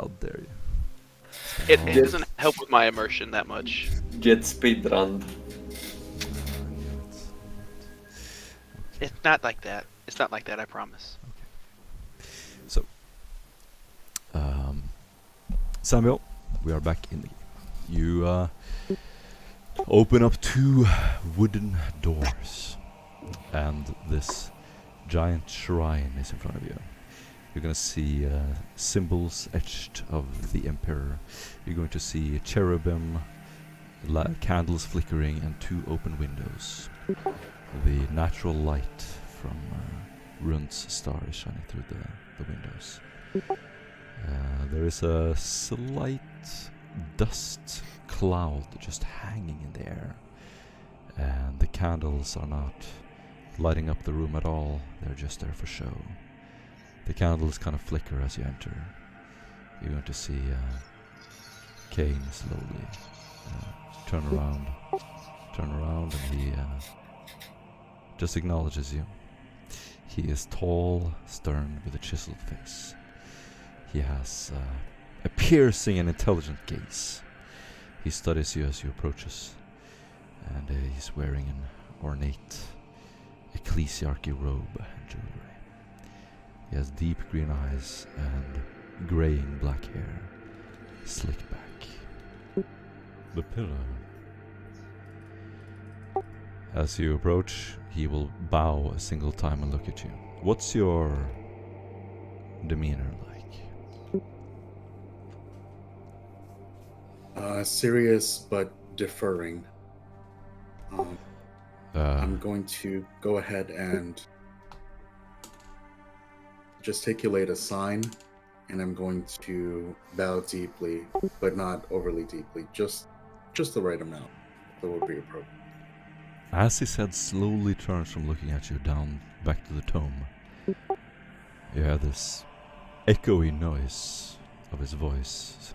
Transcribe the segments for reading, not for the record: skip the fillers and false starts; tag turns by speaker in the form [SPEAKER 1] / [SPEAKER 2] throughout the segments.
[SPEAKER 1] How dare you?
[SPEAKER 2] It doesn't help with my immersion that much.
[SPEAKER 3] Get speedrun.
[SPEAKER 2] It's not like that. It's not like that, I promise.
[SPEAKER 1] So, Samuel, we are back in the game. You open up 2 wooden doors, and this giant shrine is in front of you. You're gonna see symbols etched of the Emperor. You're going to see cherubim, candles flickering, and 2 open windows. The natural light from Rund's star is shining through the windows. There is a slight dust cloud just hanging in the air, and the candles are not lighting up the room at all. They're just there for show. The candles kind of flicker as you enter. You're going to see Kane slowly turn around, and he just acknowledges you. He is tall, stern, with a chiseled face. He has a piercing and intelligent gaze. He studies you as you approaches, and he's wearing an ornate ecclesiarchy robe and jewelry. He has deep green eyes and graying black hair, slicked back. The pillar. As you approach, he will bow a single time and look at you. What's your demeanor like?
[SPEAKER 4] Serious but deferring. I'm going to go ahead and gesticulate a sign, and I'm going to bow deeply, but not overly deeply. Just the right amount. That would be appropriate.
[SPEAKER 1] As his head slowly turns from looking at you down back to the tome, you hear this echoey noise of his voice.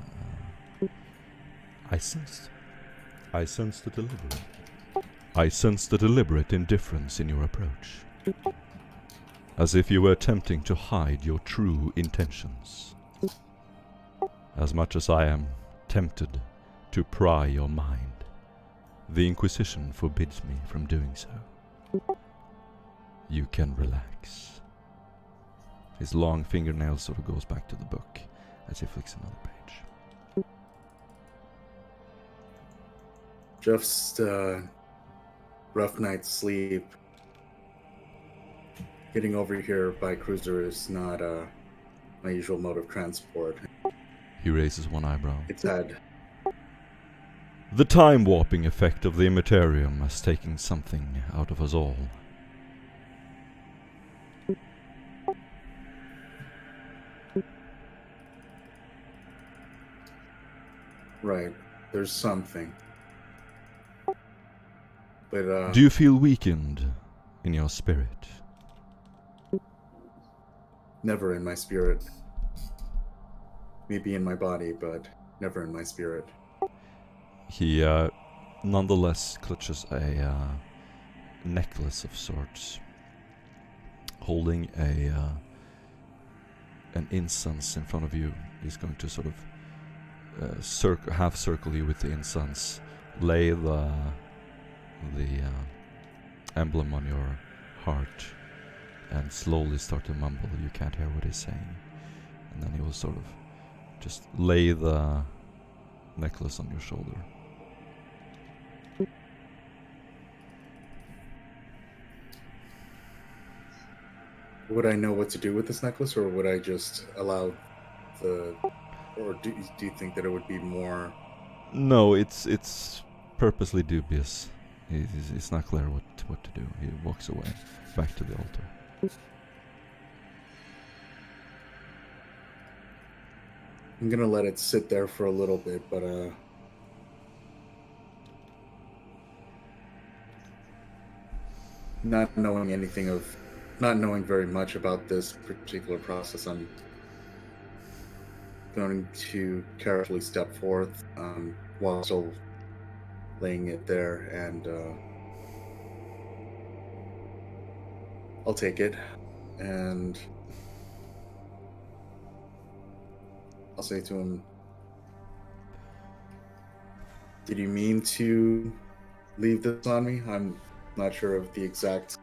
[SPEAKER 1] I sensed the deliberate. I sense the deliberate indifference in your approach, as if you were attempting to hide your true intentions. As much as I am tempted to pry your mind, the Inquisition forbids me from doing so. You can relax. His long fingernail sort of goes back to the book as he flicks another page.
[SPEAKER 4] Just rough night's sleep. Getting over here by cruiser is not my usual mode of transport.
[SPEAKER 1] He raises one eyebrow.
[SPEAKER 4] It's had...
[SPEAKER 1] The time warping effect of the Immaterium has taken something out of us all.
[SPEAKER 4] Right. There's something. But,
[SPEAKER 1] Do you feel weakened in your spirit?
[SPEAKER 4] Never in my spirit. Maybe in my body, but never in my spirit.
[SPEAKER 1] He nonetheless clutches a necklace of sorts, holding an incense in front of you. He's going to sort of half circle you with the incense, lay the emblem on your heart, and slowly start to mumble. You can't hear what he's saying. And then he will sort of just lay the necklace on your shoulder.
[SPEAKER 4] Would I know what to do with this necklace, or would I just allow the... Or do you think that it would be more...
[SPEAKER 1] No, it's purposely dubious. It's not clear what to do. He walks away, back to the altar.
[SPEAKER 4] I'm gonna let it sit there for a little bit, but not knowing very much about this particular process, I'm going to carefully step forth while still laying it there, and I'll take it, and I'll say to him, did you mean to leave this on me? I'm not sure of the exact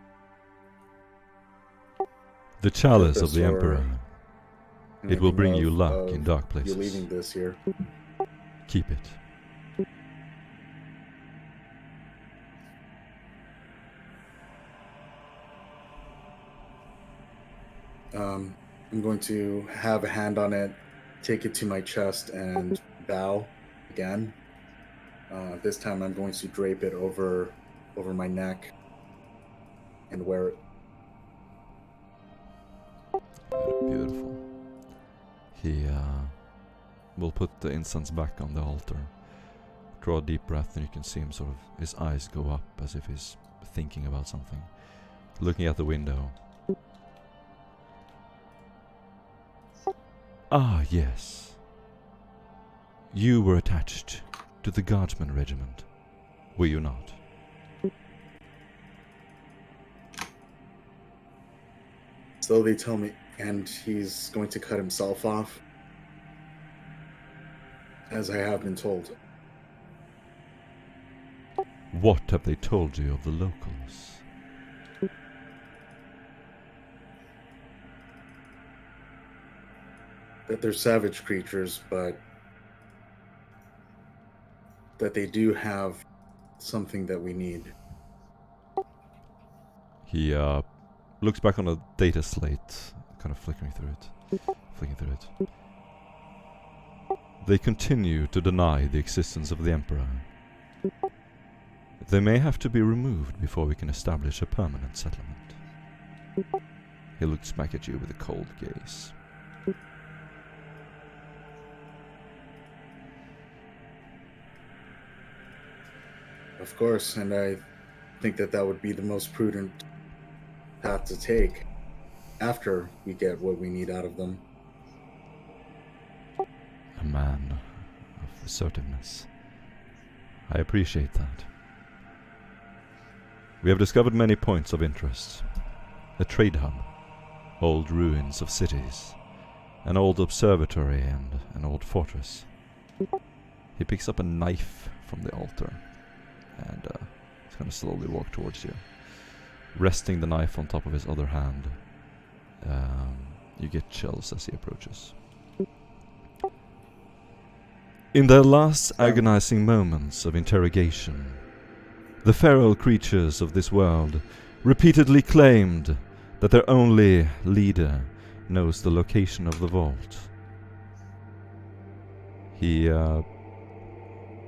[SPEAKER 1] The chalice of
[SPEAKER 4] purpose
[SPEAKER 1] the
[SPEAKER 4] or
[SPEAKER 1] Emperor. It will
[SPEAKER 4] anything
[SPEAKER 1] bring you luck
[SPEAKER 4] of
[SPEAKER 1] in dark
[SPEAKER 4] you
[SPEAKER 1] places.
[SPEAKER 4] leaving this here.
[SPEAKER 1] Keep it.
[SPEAKER 4] I'm going to have a hand on it, take it to my chest, and bow again. This time, I'm going to drape it over my neck and wear it.
[SPEAKER 1] Beautiful. He will put the incense back on the altar. Draw a deep breath, and you can see him sort of, his eyes go up as if he's thinking about something. Looking at the window. Ah, yes. You were attached to the Guardsman Regiment, were you not?
[SPEAKER 4] So they tell me, and he's going to cut himself off, as I have been told.
[SPEAKER 1] What have they told you of the locals?
[SPEAKER 4] That they're savage creatures, but that they do have something that we need.
[SPEAKER 1] He looks back on a data slate, kind of flicking through it. They continue to deny the existence of the Emperor. They may have to be removed before we can establish a permanent settlement. He looks back at you with a cold gaze.
[SPEAKER 4] Of course, and I think that would be the most prudent path to take after we get what we need out of them.
[SPEAKER 1] A man of assertiveness. I appreciate that. We have discovered many points of interest. A trade hub, old ruins of cities, an old observatory and an old fortress. He picks up a knife from the altar and he's going to slowly walk towards you. Resting the knife on top of his other hand, you get chills as he approaches. In their last agonizing moments of interrogation, the feral creatures of this world repeatedly claimed that their only leader knows the location of the vault. He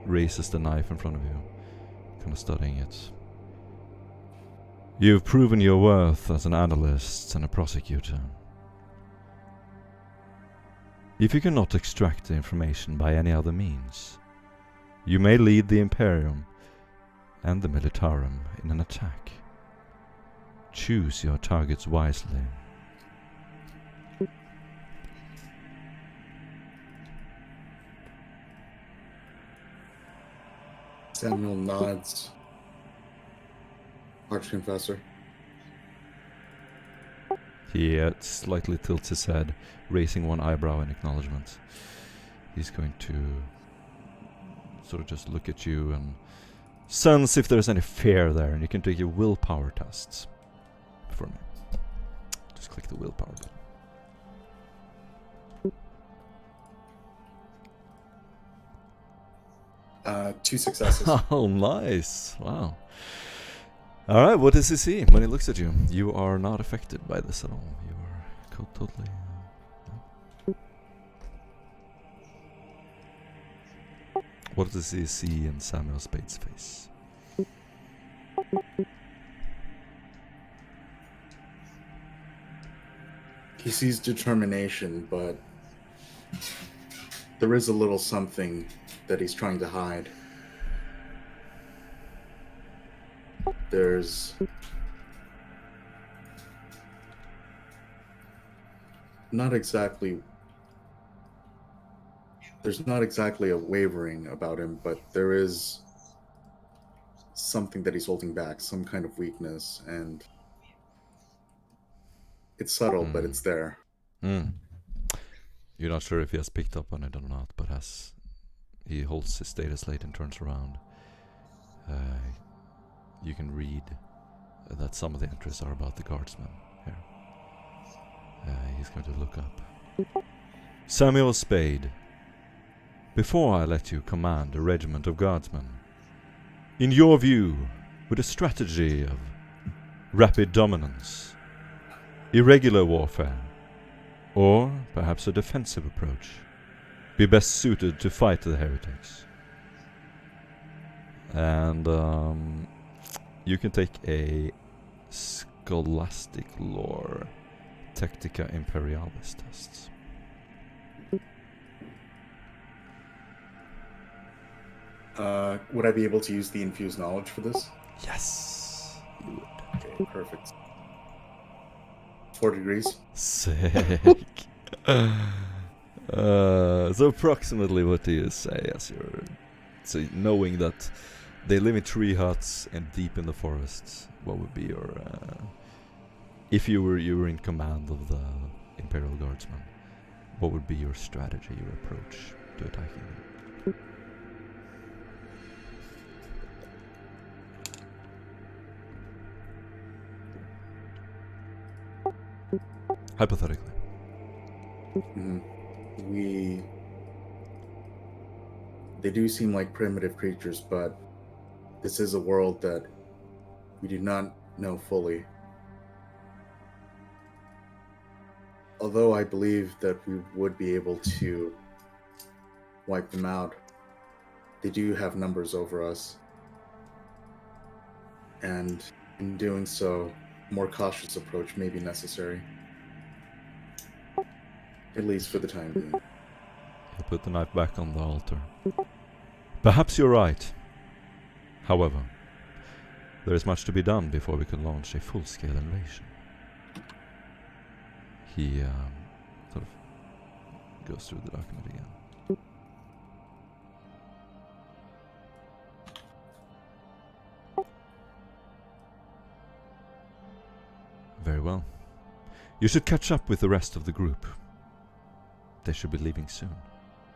[SPEAKER 1] raises the knife in front of you, kind of studying it. You've proven your worth as an analyst and a prosecutor. If you cannot extract the information by any other means, you may lead the Imperium and the Militarum in an attack. Choose your targets wisely.
[SPEAKER 4] Samuel nods. Archconfessor.
[SPEAKER 1] He slightly tilts his head, raising one eyebrow in acknowledgement. He's going to sort of just look at you and sense if there's any fear there, and you can take your willpower tests for me. Just click the willpower
[SPEAKER 4] button. 2 successes.
[SPEAKER 1] Oh, nice. Wow. Alright, what does he see when he looks at you? You are not affected by this at all. You are totally... What does he see in Samuel Spade's face?
[SPEAKER 4] He sees determination, but there is a little something that he's trying to hide. There's not exactly a wavering about him, but there is something that he's holding back, some kind of weakness, and it's subtle, but it's there.
[SPEAKER 1] You're not sure if he has picked up on it or not, but as he holds his status light and turns around, you can read that some of the entries are about the guardsmen here. He's going to look up. Samuel Spade, before I let you command a regiment of guardsmen, in your view, would a strategy of rapid dominance, irregular warfare, or perhaps a defensive approach be best suited to fight the heretics? And you can take a Scholastic Lore Tactica Imperialis test.
[SPEAKER 4] Would I be able to use the infused knowledge for this?
[SPEAKER 1] Yes, you would.
[SPEAKER 4] Okay, perfect. 4 degrees.
[SPEAKER 1] Sick. So approximately what do you say as you're knowing that they live in tree huts and deep in the forests? What would be your if you were in command of the Imperial Guardsmen, what would be your strategy, your approach to attacking them? Hypothetically.
[SPEAKER 4] They do seem like primitive creatures, but this is a world that we do not know fully. Although I believe that we would be able to wipe them out, they do have numbers over us. And in doing so, a more cautious approach may be necessary. At least for the time being.
[SPEAKER 1] You put the knife back on the altar. Perhaps you're right. However, there is much to be done before we can launch a full-scale invasion. He sort of goes through the document again. Very well. You should catch up with the rest of the group. They should be leaving soon,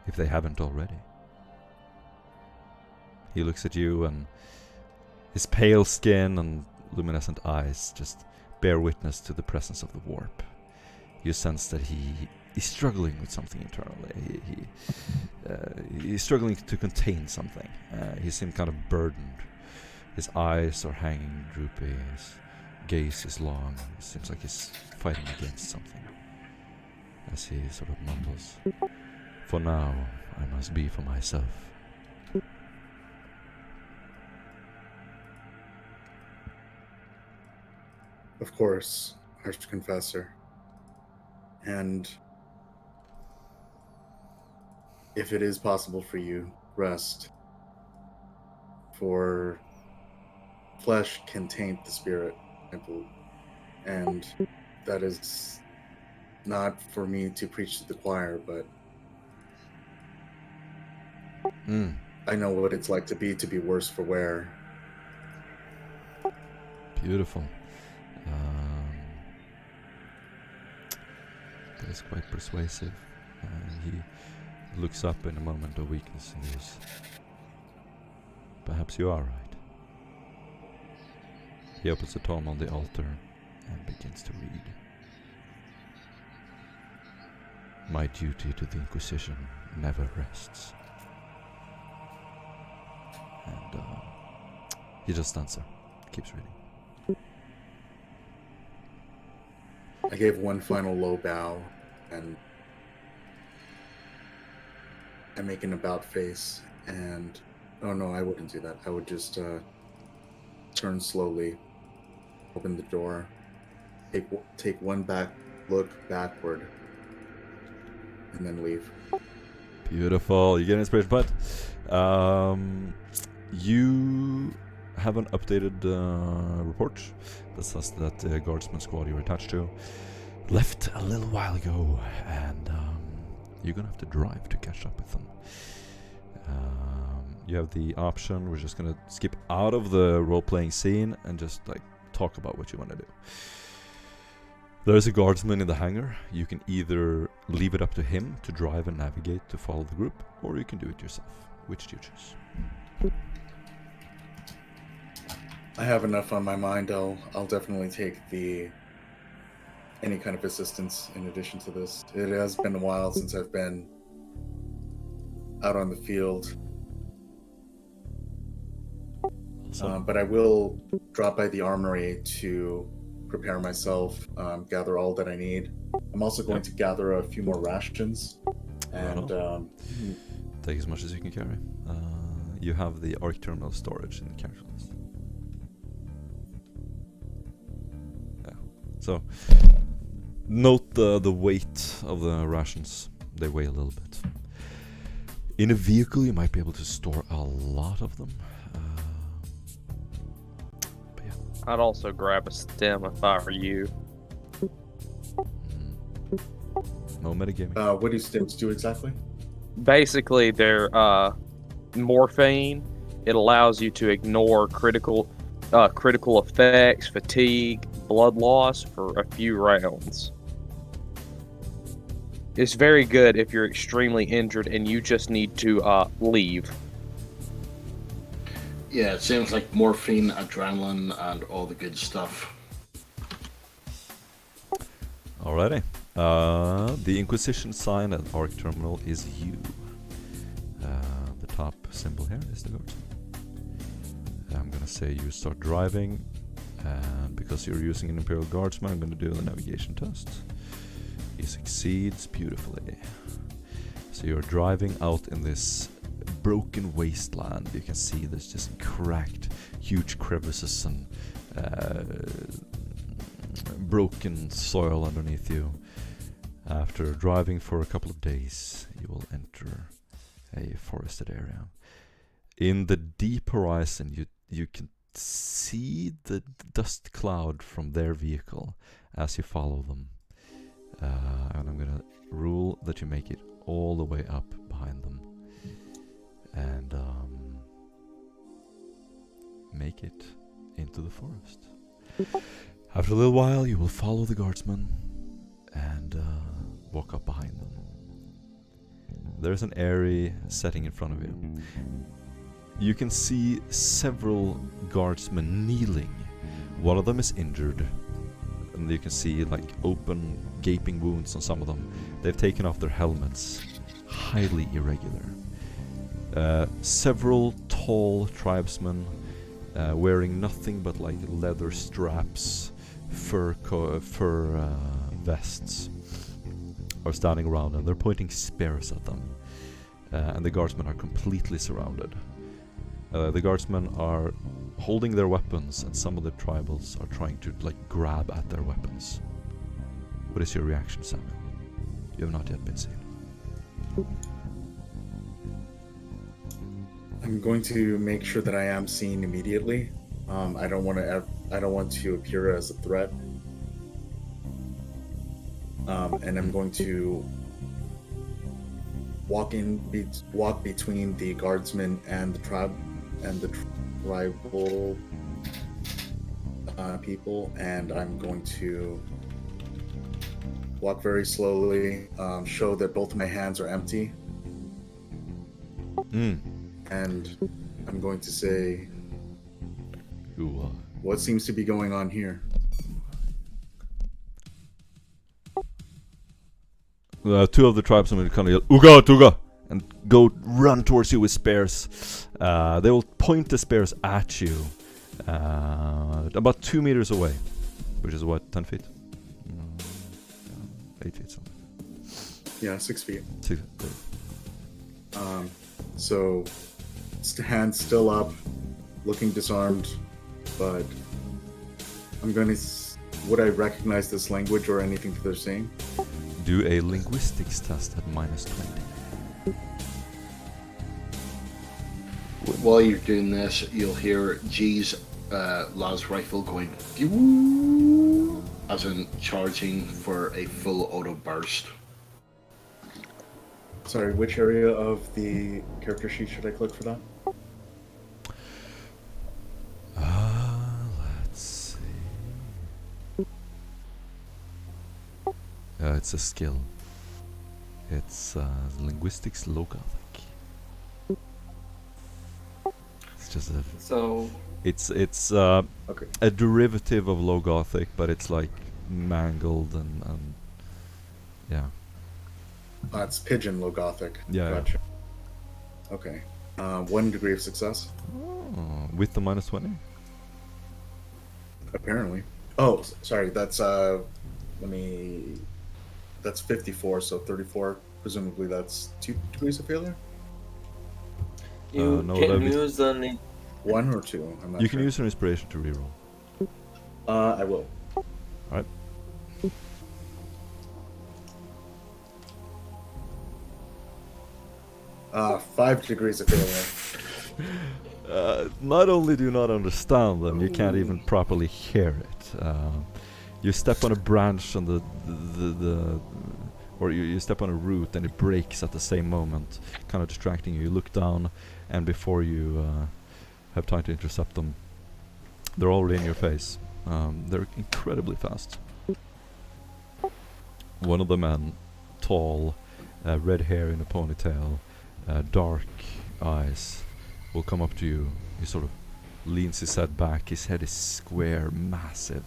[SPEAKER 1] if they haven't already. He looks at you, and his pale skin and luminescent eyes just bear witness to the presence of the warp. You sense that he's struggling with something internally. He's struggling to contain something. He seems kind of burdened. His eyes are hanging droopy. His gaze is long. It seems like he's fighting against something. As he sort of mumbles, "For now, I must be for myself."
[SPEAKER 4] Of course, Archconfessor. And if it is possible for you, rest. For flesh can taint the spirit, I believe. And that is not for me to preach to the choir, but I know what it's like to be worse for wear.
[SPEAKER 1] Beautiful. That is quite persuasive. He looks up in a moment of weakness and goes, "Perhaps you are right." He opens the tome on the altar and begins to read. "My duty to the Inquisition never rests." And he just stands there, keeps reading.
[SPEAKER 4] I gave one final low bow, and I make an about face, and oh no, I wouldn't do that. I would just turn slowly, open the door, take one look backward, and then leave.
[SPEAKER 1] Beautiful. You get inspiration, but you have an updated report that says that the guardsman squad you're attached to left a little while ago, and you're gonna have to drive to catch up with them. You have the option. We're just gonna skip out of the role-playing scene and just like talk about what you want to do. There's a guardsman in the hangar. You can either leave it up to him to drive and navigate to follow the group, or you can do it yourself. Which do you choose?
[SPEAKER 4] I have enough on my mind. I'll definitely take any kind of assistance in addition to this. It has been a while since I've been out on the field. But I will drop by the armory to prepare myself, gather all that I need. I'm also going to gather a few more rations. And
[SPEAKER 1] take as much as you can carry. You have the Arc Terminal storage in the character list. Yeah. So note the weight of the rations. They weigh a little bit. In a vehicle, you might be able to store a lot of them. But yeah.
[SPEAKER 3] I'd also grab a stem if I were you.
[SPEAKER 1] No metagaming.
[SPEAKER 4] What do stims do exactly?
[SPEAKER 3] Basically, they're morphine. It allows you to ignore critical effects, fatigue, blood loss for a few rounds. It's very good if you're extremely injured and you just need to leave.
[SPEAKER 5] Yeah, it sounds like morphine, adrenaline, and all the good stuff.
[SPEAKER 1] Alrighty. The Inquisition sign at Arc Terminal is U. The top symbol here is the guardsman. I'm gonna say you start driving, and because you're using an Imperial Guardsman, I'm gonna do the navigation test. He succeeds beautifully. So you're driving out in this broken wasteland. You can see there's just cracked, huge crevices and broken soil underneath you. After driving for a couple of days, you will enter a forested area. In the deep horizon, you can see the dust cloud from their vehicle as you follow them. And I'm gonna rule that you make it all the way up behind them. And make it into the forest. After a little while, you will follow the guardsman and walk up behind them. There's an airy setting in front of you. You can see several guardsmen kneeling. One of them is injured, and you can see like open, gaping wounds on some of them. They've taken off their helmets. Highly irregular. Several tall tribesmen wearing nothing but like leather straps, fur vests are standing around, and they're pointing spears at them. And the guardsmen are completely surrounded. The guardsmen are holding their weapons, and some of the tribals are trying to like grab at their weapons. What is your reaction, Samuel? You have not yet been seen.
[SPEAKER 4] I'm going to make sure that I am seen immediately. I don't want to appear as a threat. And I'm going to walk between the guardsmen and the tribal people, and I'm going to walk very slowly, show that both my hands are empty. And I'm going to say, what seems to be going on here?
[SPEAKER 1] Two of the tribesmen will kind of yell, "Uga, Tuga!" and go run towards you with spears. They will point the spears at you about 2 meters away, which is what, 10 feet? 8 feet something.
[SPEAKER 4] Yeah, 6 feet.
[SPEAKER 1] 6 feet.
[SPEAKER 4] So, hands still up, looking disarmed, but I'm going to... Would I recognize this language or anything that they're saying?
[SPEAKER 1] Do a linguistics test at -20.
[SPEAKER 5] While you're doing this, you'll hear G's las rifle going pew, as in charging for a full auto burst.
[SPEAKER 4] Sorry, which area of the character sheet should I click for that?
[SPEAKER 1] Let's see. It's a skill. It's linguistics low Gothic. It's just a.
[SPEAKER 6] So
[SPEAKER 1] It's
[SPEAKER 4] Okay.
[SPEAKER 1] a derivative of low Gothic, but it's like mangled and yeah.
[SPEAKER 4] It's Pigeon Low Gothic.
[SPEAKER 1] Yeah.
[SPEAKER 4] Gotcha. Okay. 1 degree of success,
[SPEAKER 1] Oh, with the -20.
[SPEAKER 4] apparently. Oh, sorry. That's That's 54, so 34. Presumably, that's 2 degrees of failure.
[SPEAKER 6] you
[SPEAKER 1] no,
[SPEAKER 6] can
[SPEAKER 1] that'd be-
[SPEAKER 6] use an
[SPEAKER 4] 1 or 2. I'm not
[SPEAKER 1] You
[SPEAKER 4] sure.
[SPEAKER 1] can use an inspiration to reroll.
[SPEAKER 4] I will.
[SPEAKER 1] Alright.
[SPEAKER 4] Uh, 5 degrees of failure.
[SPEAKER 1] Not only do you not understand them, you can't even properly hear it. You step on a branch on or you step on a root and it breaks at the same moment, kind of distracting you. You look down, and before you have time to intercept them, they're already in your face. They're incredibly fast. One of the men, tall, red hair in a ponytail, dark eyes, will come up to you. He sort of leans his head back. His head is square, massive.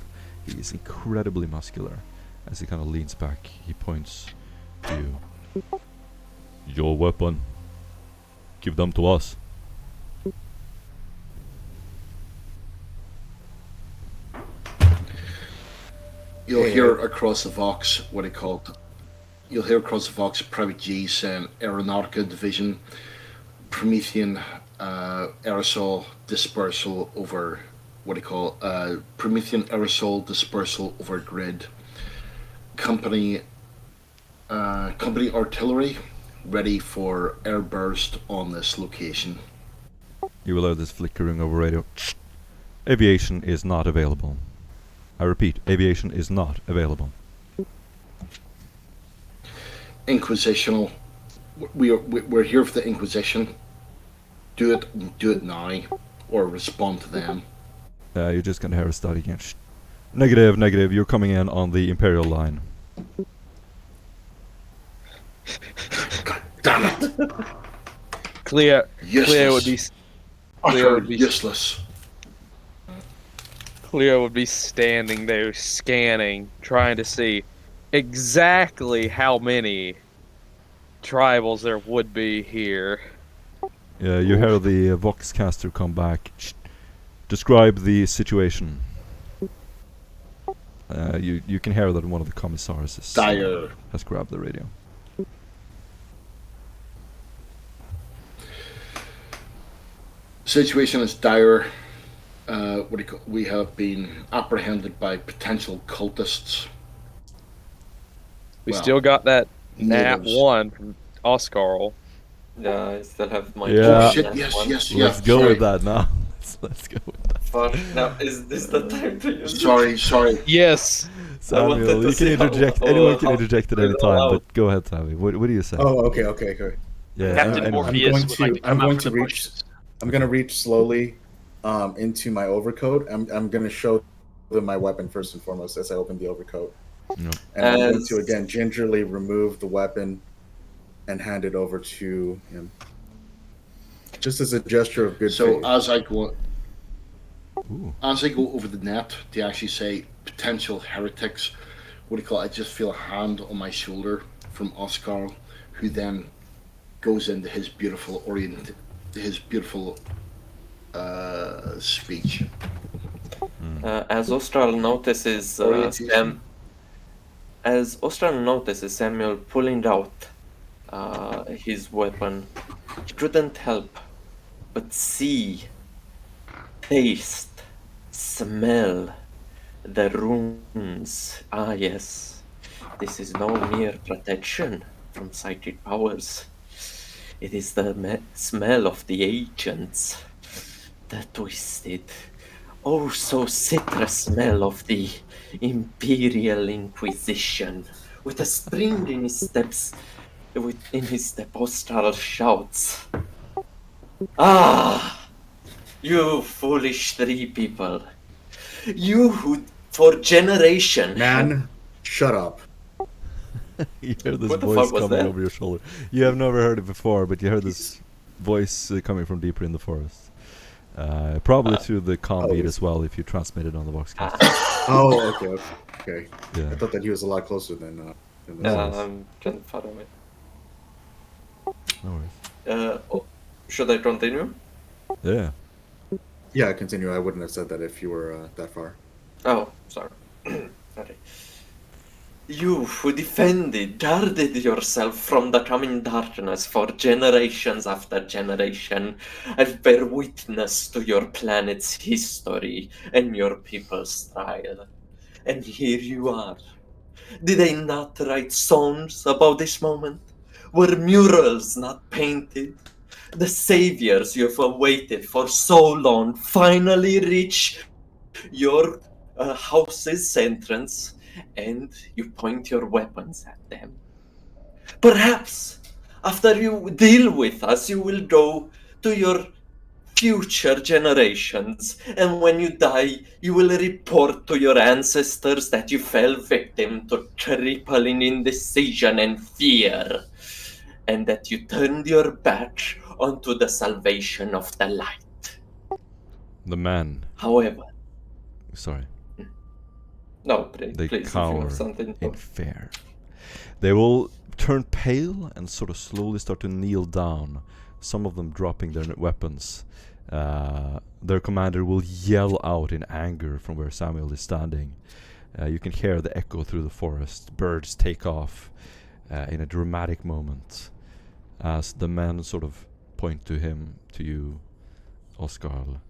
[SPEAKER 1] He is incredibly muscular. As he kind of leans back, he points to you. Your weapon. Give them to us.
[SPEAKER 5] You'll hear across the Vox what it called. You'll hear across the Vox Private G saying Aeronautica Division, Promethean aerosol dispersal over what do you call Promethean aerosol dispersal over grid. Company artillery ready for airburst on this location.
[SPEAKER 1] You will hear this flickering over radio. Aviation is not available. I repeat, aviation is not available.
[SPEAKER 5] Inquisitional. We're here for the Inquisition. Do it now, or respond to them.
[SPEAKER 1] You're just gonna hear a start again. Negative, negative. You're coming in on the Imperial line.
[SPEAKER 5] Damn it!
[SPEAKER 3] Clear
[SPEAKER 5] Useless.
[SPEAKER 3] would be
[SPEAKER 5] Utter
[SPEAKER 3] would be-
[SPEAKER 5] useless.
[SPEAKER 3] Cleo would be standing there scanning, trying to see exactly how many tribals there would be here.
[SPEAKER 1] You hear the Voxcaster come back. Describe the situation. You can hear that one of the commissars
[SPEAKER 5] Dire.
[SPEAKER 1] has grabbed the radio.
[SPEAKER 5] Situation is dire. We have been apprehended by potential cultists.
[SPEAKER 3] We
[SPEAKER 5] Well,
[SPEAKER 3] still got that nat
[SPEAKER 5] natives.
[SPEAKER 3] 1 from Oscarl.
[SPEAKER 6] yeah, I still have my.
[SPEAKER 1] Yeah.
[SPEAKER 5] Oh
[SPEAKER 1] Uh,
[SPEAKER 5] shit!
[SPEAKER 6] that
[SPEAKER 5] Yes,
[SPEAKER 6] one.
[SPEAKER 5] yes,
[SPEAKER 1] Let's
[SPEAKER 5] yes.
[SPEAKER 1] go
[SPEAKER 5] sorry.
[SPEAKER 1] with that now. Let's go with that.
[SPEAKER 6] Fuck. Now, is this the time to use it?
[SPEAKER 5] Sorry.
[SPEAKER 3] Yes!
[SPEAKER 1] Samuel,
[SPEAKER 6] wanted to
[SPEAKER 1] you can
[SPEAKER 6] see how-
[SPEAKER 1] interject.
[SPEAKER 6] how-
[SPEAKER 1] Anyone can
[SPEAKER 6] how
[SPEAKER 1] interject at
[SPEAKER 6] it's
[SPEAKER 1] any time,
[SPEAKER 6] allowed.
[SPEAKER 1] but go ahead, Sammy. What do you say?
[SPEAKER 4] Oh, okay.
[SPEAKER 1] Yeah,
[SPEAKER 2] Captain
[SPEAKER 1] anyone.
[SPEAKER 2] Morpheus
[SPEAKER 4] going
[SPEAKER 2] would
[SPEAKER 4] to-
[SPEAKER 2] like to come
[SPEAKER 4] I'm
[SPEAKER 2] out
[SPEAKER 4] going
[SPEAKER 2] from
[SPEAKER 4] to
[SPEAKER 2] the
[SPEAKER 4] reach-
[SPEAKER 2] bushes.
[SPEAKER 4] I'm gonna reach slowly into my overcoat. I'm gonna show them my weapon first and foremost as I open the overcoat,
[SPEAKER 1] No.
[SPEAKER 4] and I'm going
[SPEAKER 6] As-
[SPEAKER 4] to again gingerly remove the weapon and hand it over to him, just as a gesture of good
[SPEAKER 5] So
[SPEAKER 4] faith.
[SPEAKER 1] Ooh.
[SPEAKER 5] as I go over the net, they actually say potential heretics. What do you call it? I just feel a hand on my shoulder from Oscar, who then goes into his beautiful speech.
[SPEAKER 6] As Ostral notices Samuel pulling out his weapon, he couldn't help but see, taste, smell the runes. Ah, yes, this is no mere protection from psychic powers. It is the smell of the agents, the twisted, oh so citrus smell of the Imperial Inquisition. With a spring in his steps, in his step, Ostral shouts, "Ah, you foolish three people! You who for generation
[SPEAKER 4] Man, shut up.
[SPEAKER 1] You hear this
[SPEAKER 6] What the
[SPEAKER 1] voice
[SPEAKER 6] fuck was
[SPEAKER 1] coming
[SPEAKER 6] that?
[SPEAKER 1] over your shoulder. You have never heard it before, but you heard this voice coming from deeper in the forest. Probably through the comm feed as well, if you transmit it on the Voxcast.
[SPEAKER 4] Oh, okay.
[SPEAKER 1] Yeah.
[SPEAKER 4] I thought that he was a lot closer than this.
[SPEAKER 1] Yes.
[SPEAKER 6] I'm trying to follow it.
[SPEAKER 1] No worries.
[SPEAKER 6] Should I continue?
[SPEAKER 1] Yeah.
[SPEAKER 4] Yeah, continue. I wouldn't have said that if you were that far.
[SPEAKER 6] Oh, sorry. Sorry. You who defended, guarded yourself from the coming darkness for generations after generation, I've bear witness to your planet's history and your people's trial. And here you are. Did they not write songs about this moment? Were murals not painted? The saviors you've awaited for so long finally reach your house's entrance, and you point your weapons at them. Perhaps after you deal with us, you will go to your future generations, and when you die, you will report to your ancestors that you fell victim to crippling indecision and fear, and that you turned your back onto the salvation of the light.
[SPEAKER 1] The man.
[SPEAKER 6] However,
[SPEAKER 1] Sorry.
[SPEAKER 6] no,
[SPEAKER 1] They
[SPEAKER 6] please, if you
[SPEAKER 1] cower
[SPEAKER 6] have something.
[SPEAKER 1] in fear. They will turn pale and sort of slowly start to kneel down, some of them dropping their weapons. Their commander will yell out in anger from where Samuel is standing. You can hear the echo through the forest. Birds take off in a dramatic moment as the men sort of point to him, to you, Oscar.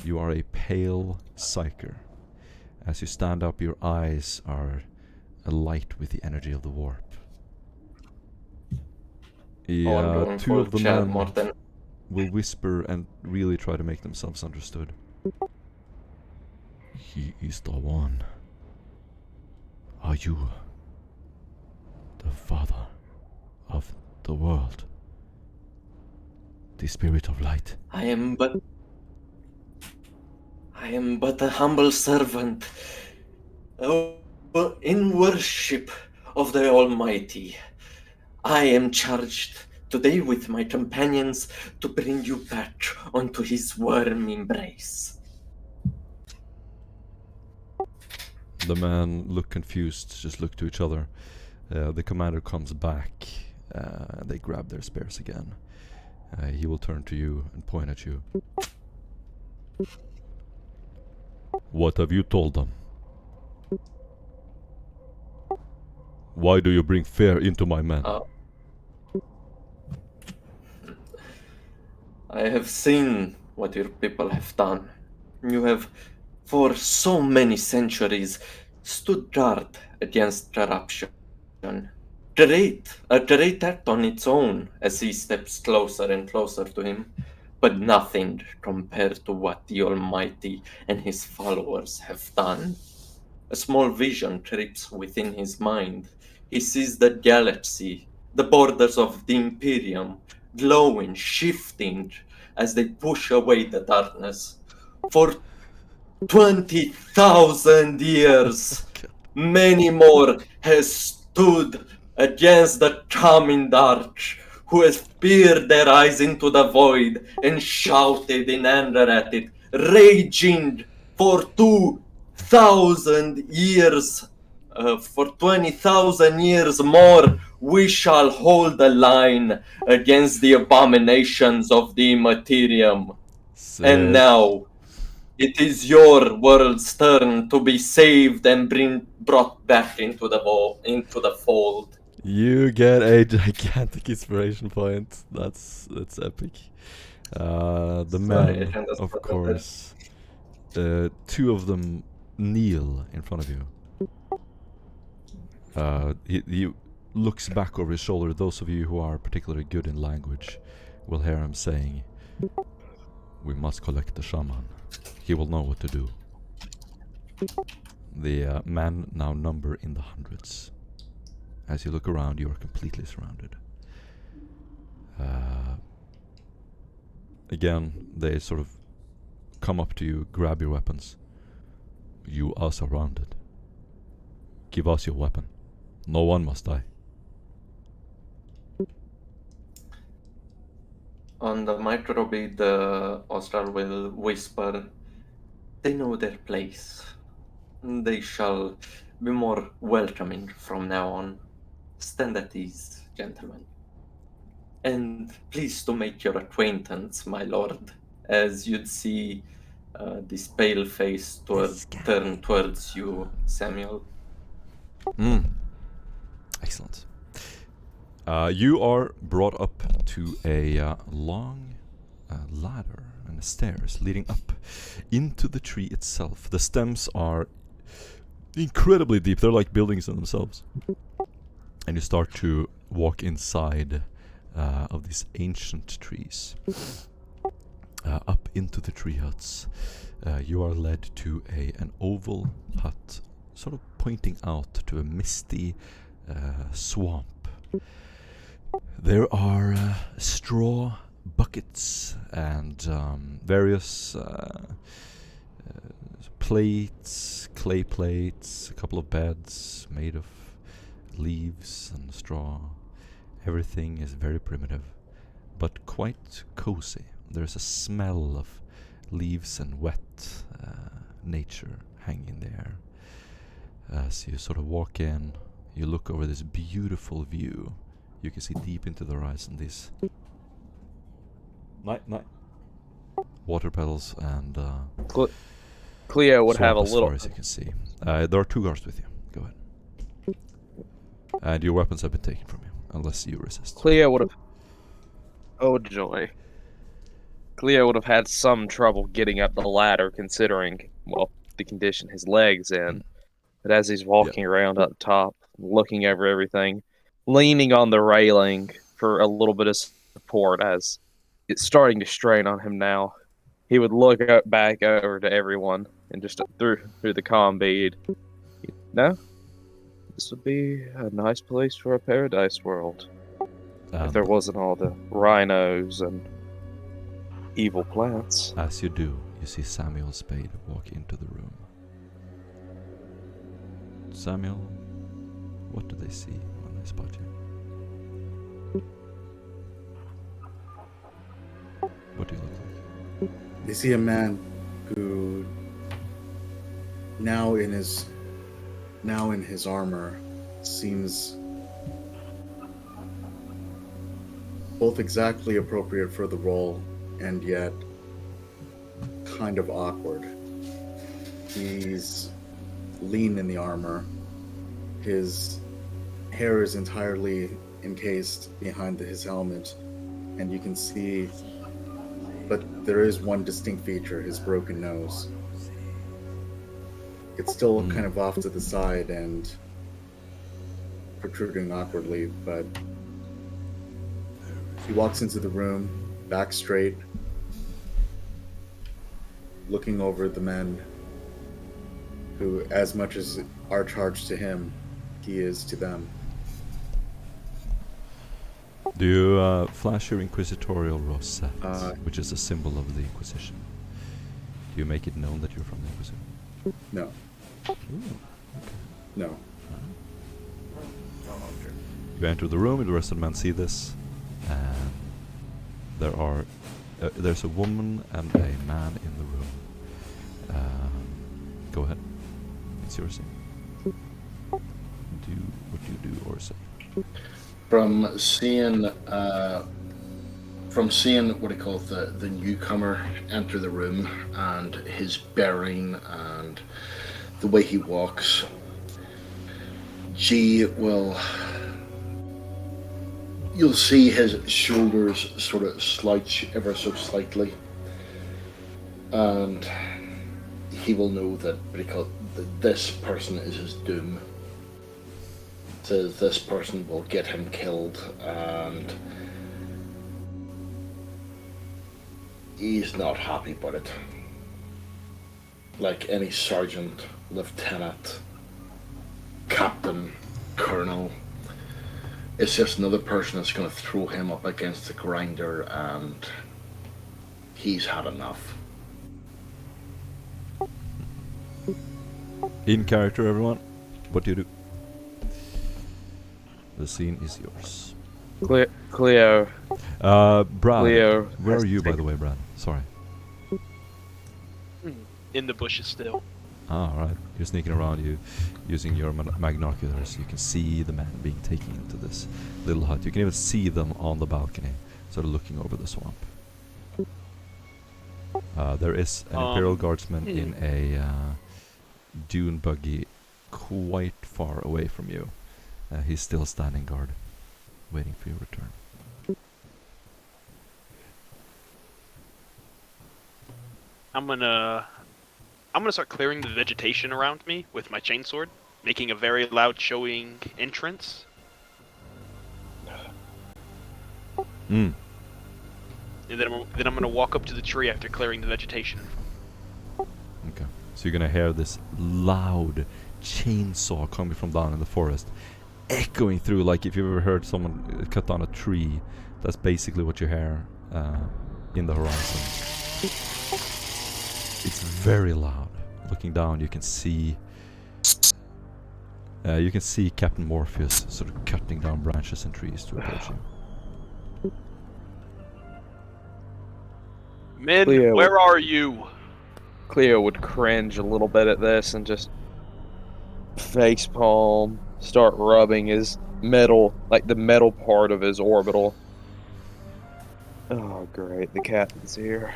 [SPEAKER 1] You are a pale psyker. As you stand up, your eyes are alight with the energy of the warp. Yeah, two of the men will whisper and really try to make themselves understood. He is the one. Are you the father of the world? The spirit of light?
[SPEAKER 6] I am but a humble servant, in worship of the Almighty. I am charged today with my companions to bring you back onto his warm embrace.
[SPEAKER 1] The men look confused, just look to each other. The commander comes back. They grab their spears again. He will turn to you and point at you. What have you told them? Why do you bring fear into my men?
[SPEAKER 6] I have seen what your people have done. You have, for so many centuries, stood guard against corruption. A great act on its own as he steps closer and closer to him, but nothing compared to what the Almighty and his followers have done. A small vision creeps within his mind. He sees the galaxy, the borders of the Imperium, glowing, shifting as they push away the darkness. For 20,000 years, many more has stood against the coming dark, who has peered their eyes into the void and shouted in anger at it, raging for 2,000 years. For 20,000 years more, we shall hold the line against the abominations of the Immaterium. And now, it is your world's turn to be saved and brought back into the fold.
[SPEAKER 1] You get a gigantic inspiration point. That's epic. The men, of course, two of them kneel in front of you. He looks back over his shoulder. Those of you who are particularly good in language will hear him saying, "We must collect the shaman. He will know what to do." The men now number in the hundreds. As you look around, you are completely surrounded. Again, they sort of come up to you, grab your weapons. You are surrounded. Give us your weapon. No one must die.
[SPEAKER 6] On the microbead, the Ostral will whisper, "They know their place. They shall be more welcoming from now on. Stand at ease, gentlemen. And pleased to make your acquaintance, my lord." As you'd see this pale face turn towards you, Samuel.
[SPEAKER 1] Excellent. You are brought up to a long ladder and stairs leading up into the tree itself. The stems are incredibly deep. They're like buildings in themselves. And you start to walk inside of these ancient trees. Up into the tree huts. You are led to an oval hut, sort of pointing out to a misty swamp. There are straw buckets and various plates, clay plates, a couple of beds made of leaves and straw. Everything is very primitive, but quite cozy. There's a smell of leaves and wet nature hanging in the air. As you sort of walk in, you look over this beautiful view. You can see deep into the horizon these water petals and
[SPEAKER 3] Cleo would have a
[SPEAKER 1] swamp as
[SPEAKER 3] little.
[SPEAKER 1] far as you can see. There are 2 guards with you. Go ahead. And your weapons have been taken from you, unless you resist.
[SPEAKER 3] Cleo would have. Oh joy. Cleo would have had some trouble getting up the ladder, considering, well, the condition his leg's in. But as he's walking around up top, looking over everything, leaning on the railing for a little bit of support, as it's starting to strain on him now, he would look back over to everyone and just through the comm bead. No, this would be a nice place for a paradise world if there wasn't all the rhinos and evil plants.
[SPEAKER 1] As you do, you see Samuel Spade walk into the room. Samuel, what do they see when they spot you? What do you look like?
[SPEAKER 4] They see a man who now in his armor seems both exactly appropriate for the role and yet kind of awkward. He's lean in the armor. His hair is entirely encased behind his helmet, and you can see, but there is one distinct feature, his broken nose. It's still kind of off to the side and protruding awkwardly, but he walks into the room, back straight, looking over the men who, as much as are charged to him, he is to them.
[SPEAKER 1] Do you flash your inquisitorial rosette, which is a symbol of the Inquisition? Do you make it known that you're from the Inquisition?
[SPEAKER 4] No.
[SPEAKER 1] Ooh, okay.
[SPEAKER 4] No.
[SPEAKER 1] You enter the room, and the rest of the men see this, and there's a woman and a man in the room. Go ahead. It's your scene. Do what you do or say.
[SPEAKER 5] From seeing what I call the newcomer enter the room and his bearing and the way he walks, you'll see his shoulders sort of slouch ever so slightly, and he will know that this person is his doom. This person will get him killed, and he's not happy about it. Like any sergeant, lieutenant, captain, colonel, it's just another person that's going to throw him up against the grinder, and he's had enough.
[SPEAKER 1] In character, everyone. What do you do? The scene is yours.
[SPEAKER 3] Cleo.
[SPEAKER 1] Brad,
[SPEAKER 3] Cleo
[SPEAKER 1] where
[SPEAKER 3] has
[SPEAKER 1] are
[SPEAKER 3] to
[SPEAKER 1] you, by
[SPEAKER 3] take-
[SPEAKER 1] the way, Brad? Sorry.
[SPEAKER 2] In the bushes still.
[SPEAKER 1] Ah, alright. You're sneaking around, you using your magnoculars. You can see the men being taken into this little hut. You can even see them on the balcony, sort of looking over the swamp. There is an Imperial Guardsman in a dune buggy quite far away from you. He's still standing guard, waiting for your return.
[SPEAKER 2] I'm gonna start clearing the vegetation around me with my chainsword, making a very loud showing entrance.
[SPEAKER 1] Mm.
[SPEAKER 2] And then I'm gonna walk up to the tree after clearing the vegetation.
[SPEAKER 1] Okay. So you're gonna hear this loud chainsaw coming from down in the forest, echoing through like if you've ever heard someone cut down a tree. That's basically what you hear in the horizon. It's very loud. Looking down, you can see Captain Morpheus sort of cutting down branches and trees to approach you.
[SPEAKER 2] Men,
[SPEAKER 3] Cleo.
[SPEAKER 2] where are you?
[SPEAKER 3] Cleo would cringe a little bit at this and just facepalm, start rubbing his metal, like the metal part of his orbital. Oh, great. The captain's here.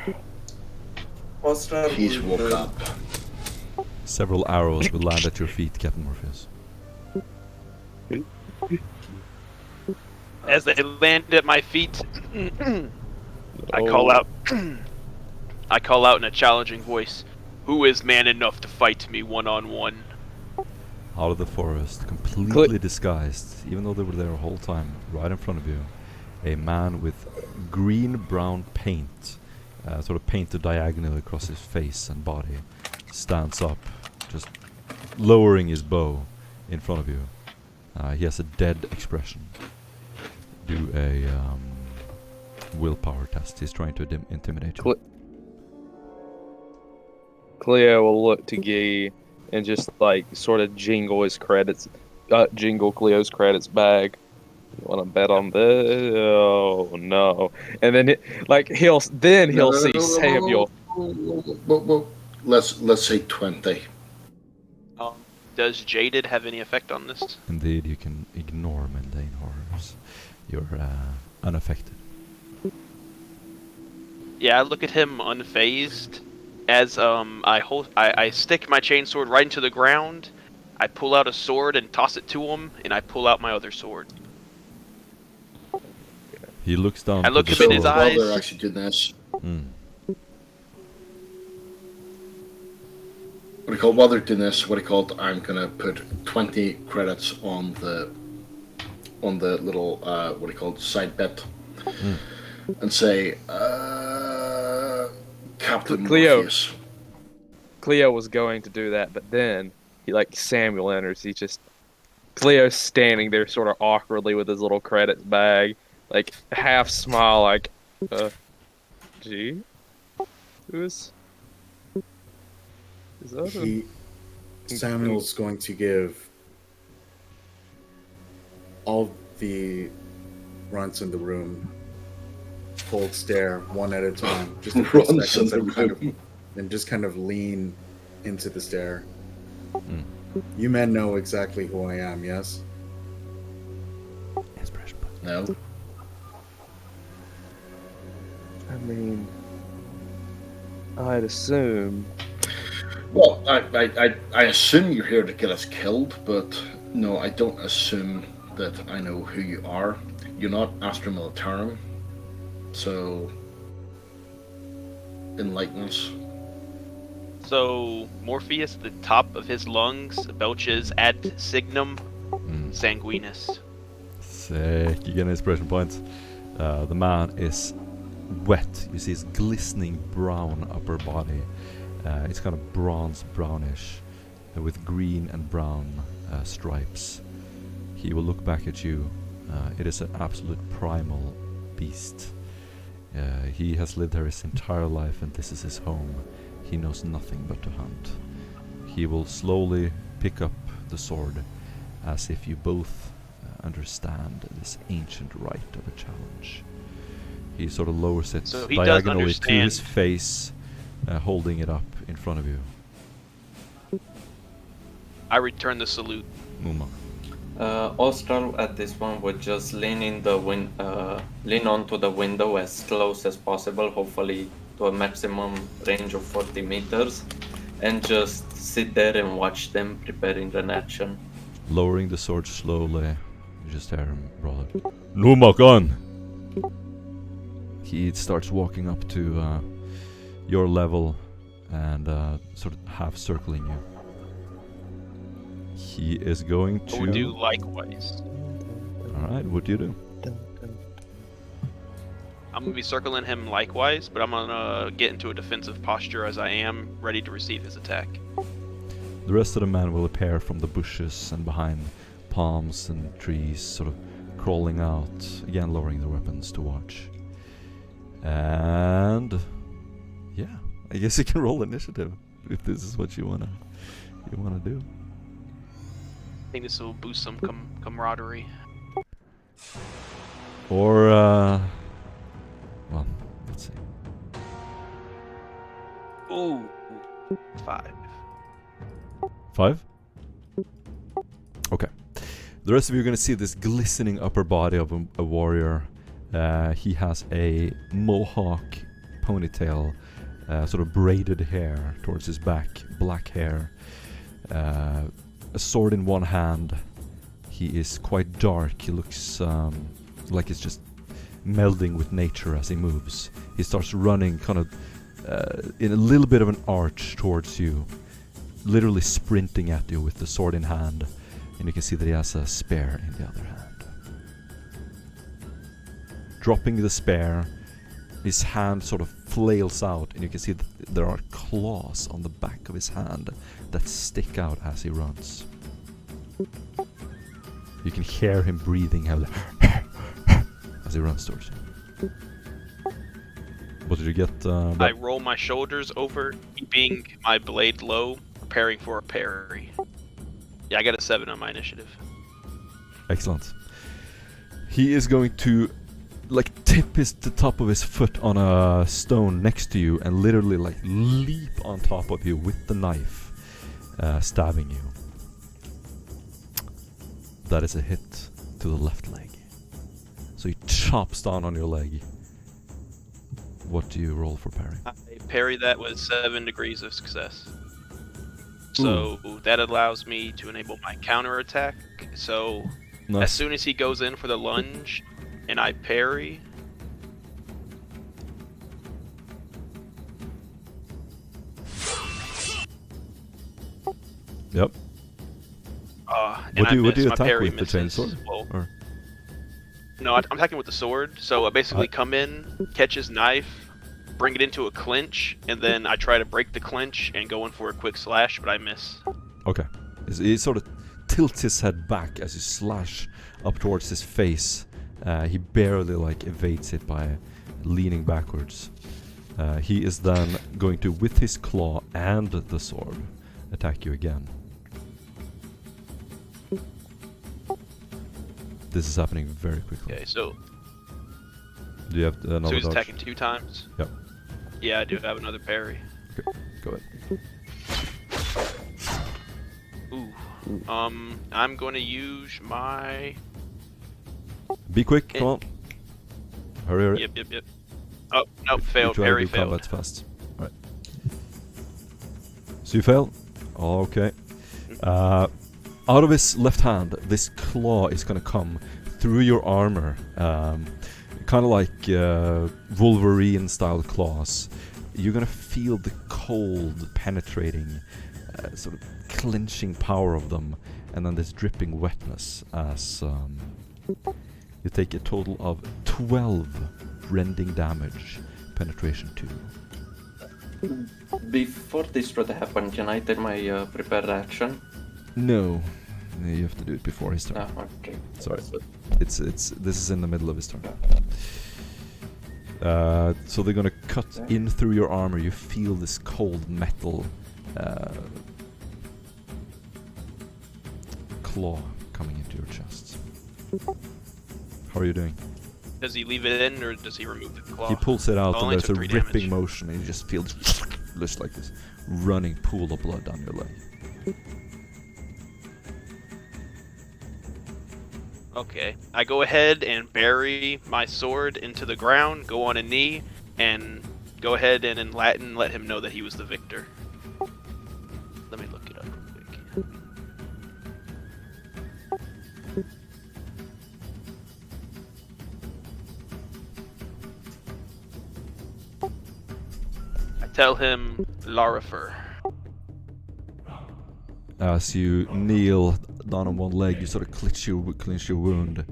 [SPEAKER 6] Was there
[SPEAKER 5] He's woke up.
[SPEAKER 1] Several arrows will land at your feet, Captain Morpheus.
[SPEAKER 2] As they land at my feet, I call out. I call out in a challenging voice. Who is man enough to fight me one-on-one?
[SPEAKER 1] Out of the forest, completely disguised, even though they were there the whole time, right in front of you, a man with green-brown paint, sort of painted diagonally across his face and body, stands up, just lowering his bow in front of you. He has a dead expression. Do a willpower test. He's trying to intimidate you.
[SPEAKER 3] Cleo will look to Guy and just like sort of jingle his credits, jingle Cleo's credits bag. You want to bet on this? Oh no! And then he'll see Samuel.
[SPEAKER 5] Well, let's say 20.
[SPEAKER 2] Does Jaded have any effect on this?
[SPEAKER 1] Indeed, you can ignore mundane horrors. You're unaffected.
[SPEAKER 2] Yeah, I look at him unfazed as I stick my chainsword right into the ground. I pull out a sword and toss it to him, and I pull out my other sword.
[SPEAKER 1] He looks down.
[SPEAKER 2] I look
[SPEAKER 1] to
[SPEAKER 2] him
[SPEAKER 1] the
[SPEAKER 2] in his
[SPEAKER 1] sword.
[SPEAKER 5] While
[SPEAKER 2] eyes.
[SPEAKER 5] they're actually doing this, while they're doing this, I'm gonna put 20 credits on the little side bet, and say Captain
[SPEAKER 3] Cleo.
[SPEAKER 5] Morpheus.
[SPEAKER 3] Cleo was going to do that, but then Samuel enters. Cleo's standing there sort of awkwardly with his little credits bag, like half smile, like, gee, is that
[SPEAKER 4] Samuel's going to give all the runts in the room cold stare one at a time, just a few
[SPEAKER 5] Runts
[SPEAKER 4] seconds,
[SPEAKER 5] in the
[SPEAKER 4] and just kind of lean into the stare. You men know exactly who I am, yes?
[SPEAKER 5] No.
[SPEAKER 3] I mean, I'd assume.
[SPEAKER 5] Well, I assume you're here to get us killed, but no, I don't assume that I know who you are. You're not Astra Militarum, so enlighten us.
[SPEAKER 2] So Morpheus, the top of his lungs belches ad signum sanguinis.
[SPEAKER 1] Sick. You get an inspiration point. The man is wet. You see his glistening brown upper body. It's kind of bronze brownish with green and brown stripes. He will look back at you. It is an absolute primal beast. He has lived here his entire life and this is his home. He knows nothing but to hunt. He will slowly pick up the sword as if you both understand this ancient rite of a challenge. He sort of lowers it
[SPEAKER 2] So he does
[SPEAKER 1] diagonally to
[SPEAKER 2] understand.
[SPEAKER 1] his face, holding it up in front of you.
[SPEAKER 2] I return the salute.
[SPEAKER 1] Muma.
[SPEAKER 6] Austral at this one would just lean onto the window as close as possible, hopefully to a maximum range of 40 meters, and just sit there and watch them preparing an action.
[SPEAKER 1] Lowering the sword slowly, you just hear him roll it. Numakan! He starts walking up to your level and sort of half circling you. He is going
[SPEAKER 2] I will do
[SPEAKER 1] to...
[SPEAKER 2] likewise.
[SPEAKER 1] Alright, what do you do?
[SPEAKER 2] I'm gonna be circling him likewise, but I'm gonna get into a defensive posture as I am ready to receive his attack.
[SPEAKER 1] The rest of the men will appear from the bushes and behind palms and trees, sort of crawling out, again lowering their weapons to watch. And yeah, I guess you can roll initiative if this is what you wanna do.
[SPEAKER 2] I think this will boost some camaraderie.
[SPEAKER 1] Or well, let's see.
[SPEAKER 2] Ooh, 5.
[SPEAKER 1] 5? Okay. The rest of you are going to see this glistening upper body of a warrior. He has a mohawk ponytail, sort of braided hair towards his back, black hair, a sword in one hand. He is quite dark. He looks like he's just melding with nature as he moves. He starts running kind of in a little bit of an arch towards you, literally sprinting at you with the sword in hand, and you can see that he has a spear in the other hand. Dropping the spear, his hand sort of flails out, and you can see that there are claws on the back of his hand that stick out as he runs. You can hear him breathing heavily as he runs towards you. What did you get?
[SPEAKER 2] I roll my shoulders over, keeping my blade low, preparing for a parry. Yeah, I got a 7 on my initiative.
[SPEAKER 1] Excellent. He is going to tip the top of his foot on a stone next to you and literally leap on top of you with the knife, stabbing you. That is a hit to the left leg. So he chops down on your leg. What do you roll for parry?
[SPEAKER 2] I parry that with 7 degrees of success. So that allows me to enable my counter attack. So
[SPEAKER 1] Nice.
[SPEAKER 2] as soon as he goes in for the lunge and I parry,
[SPEAKER 1] Yep.
[SPEAKER 2] and
[SPEAKER 1] What
[SPEAKER 2] I
[SPEAKER 1] do you
[SPEAKER 2] miss. My
[SPEAKER 1] attack
[SPEAKER 2] parry
[SPEAKER 1] with? The
[SPEAKER 2] misses.
[SPEAKER 1] chainsaw?
[SPEAKER 2] Well,
[SPEAKER 1] Or
[SPEAKER 2] no, I'm attacking with the sword. So I basically come in, catch his knife, bring it into a clinch, and then I try to break the clinch and go in for a quick slash, but I miss.
[SPEAKER 1] okay. He sort of tilts his head back as you slash up towards his face. He barely evades it by leaning backwards. He is then going to, with his claw and the sword, attack you again. This is happening very quickly.
[SPEAKER 2] Okay, so
[SPEAKER 1] Do you have another
[SPEAKER 2] so he's
[SPEAKER 1] dodge?
[SPEAKER 2] attacking 2 times?
[SPEAKER 1] Yep.
[SPEAKER 2] Yeah, I do have another parry.
[SPEAKER 1] Go ahead.
[SPEAKER 2] Ooh. I'm going to use my...
[SPEAKER 1] Be quick, come on. Hurry.
[SPEAKER 2] Yep. Oh, no, failed.
[SPEAKER 1] You try to
[SPEAKER 2] Parry
[SPEAKER 1] do
[SPEAKER 2] failed.
[SPEAKER 1] combat fast. Right. So you fail? Okay. Out of his left hand, this claw is gonna come through your armor. Kind of like Wolverine-style claws. You're gonna feel the cold, penetrating, sort of clenching power of them, and then this dripping wetness as you take a total of 12 rending damage, penetration 2.
[SPEAKER 6] Before this would happen, can I take my prepared action?
[SPEAKER 1] No, you have to do it before his turn.
[SPEAKER 6] Ah, okay.
[SPEAKER 1] Sorry, this is in the middle of his turn. So they're gonna cut in through your armor. You feel this cold metal claw coming into your chest. How are you doing?
[SPEAKER 2] Does he leave it in, or does he remove the claw?
[SPEAKER 1] He pulls it out,
[SPEAKER 2] Oh,
[SPEAKER 1] and
[SPEAKER 2] only
[SPEAKER 1] there's a
[SPEAKER 2] took 3
[SPEAKER 1] ripping
[SPEAKER 2] damage.
[SPEAKER 1] motion, and you just feel just like this running pool of blood down your leg.
[SPEAKER 2] Okay. I go ahead and bury my sword into the ground, go on a knee, and go ahead and in Latin let him know that he was the victor. Let me look it up real quick. I tell him Larifer.
[SPEAKER 1] As you kneel down on one leg, you sort of clench your wound,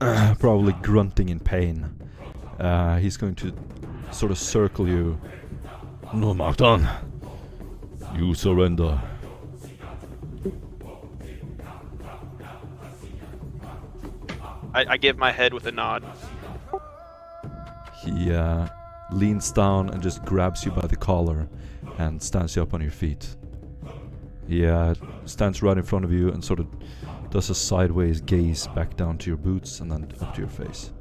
[SPEAKER 1] probably grunting in pain. He's going to sort of circle you. No, Martin. You surrender.
[SPEAKER 2] I give my head with a nod.
[SPEAKER 1] He leans down and just grabs you by the collar and stands you up on your feet. He stands right in front of you and sort of does a sideways gaze back down to your boots and then up to your face.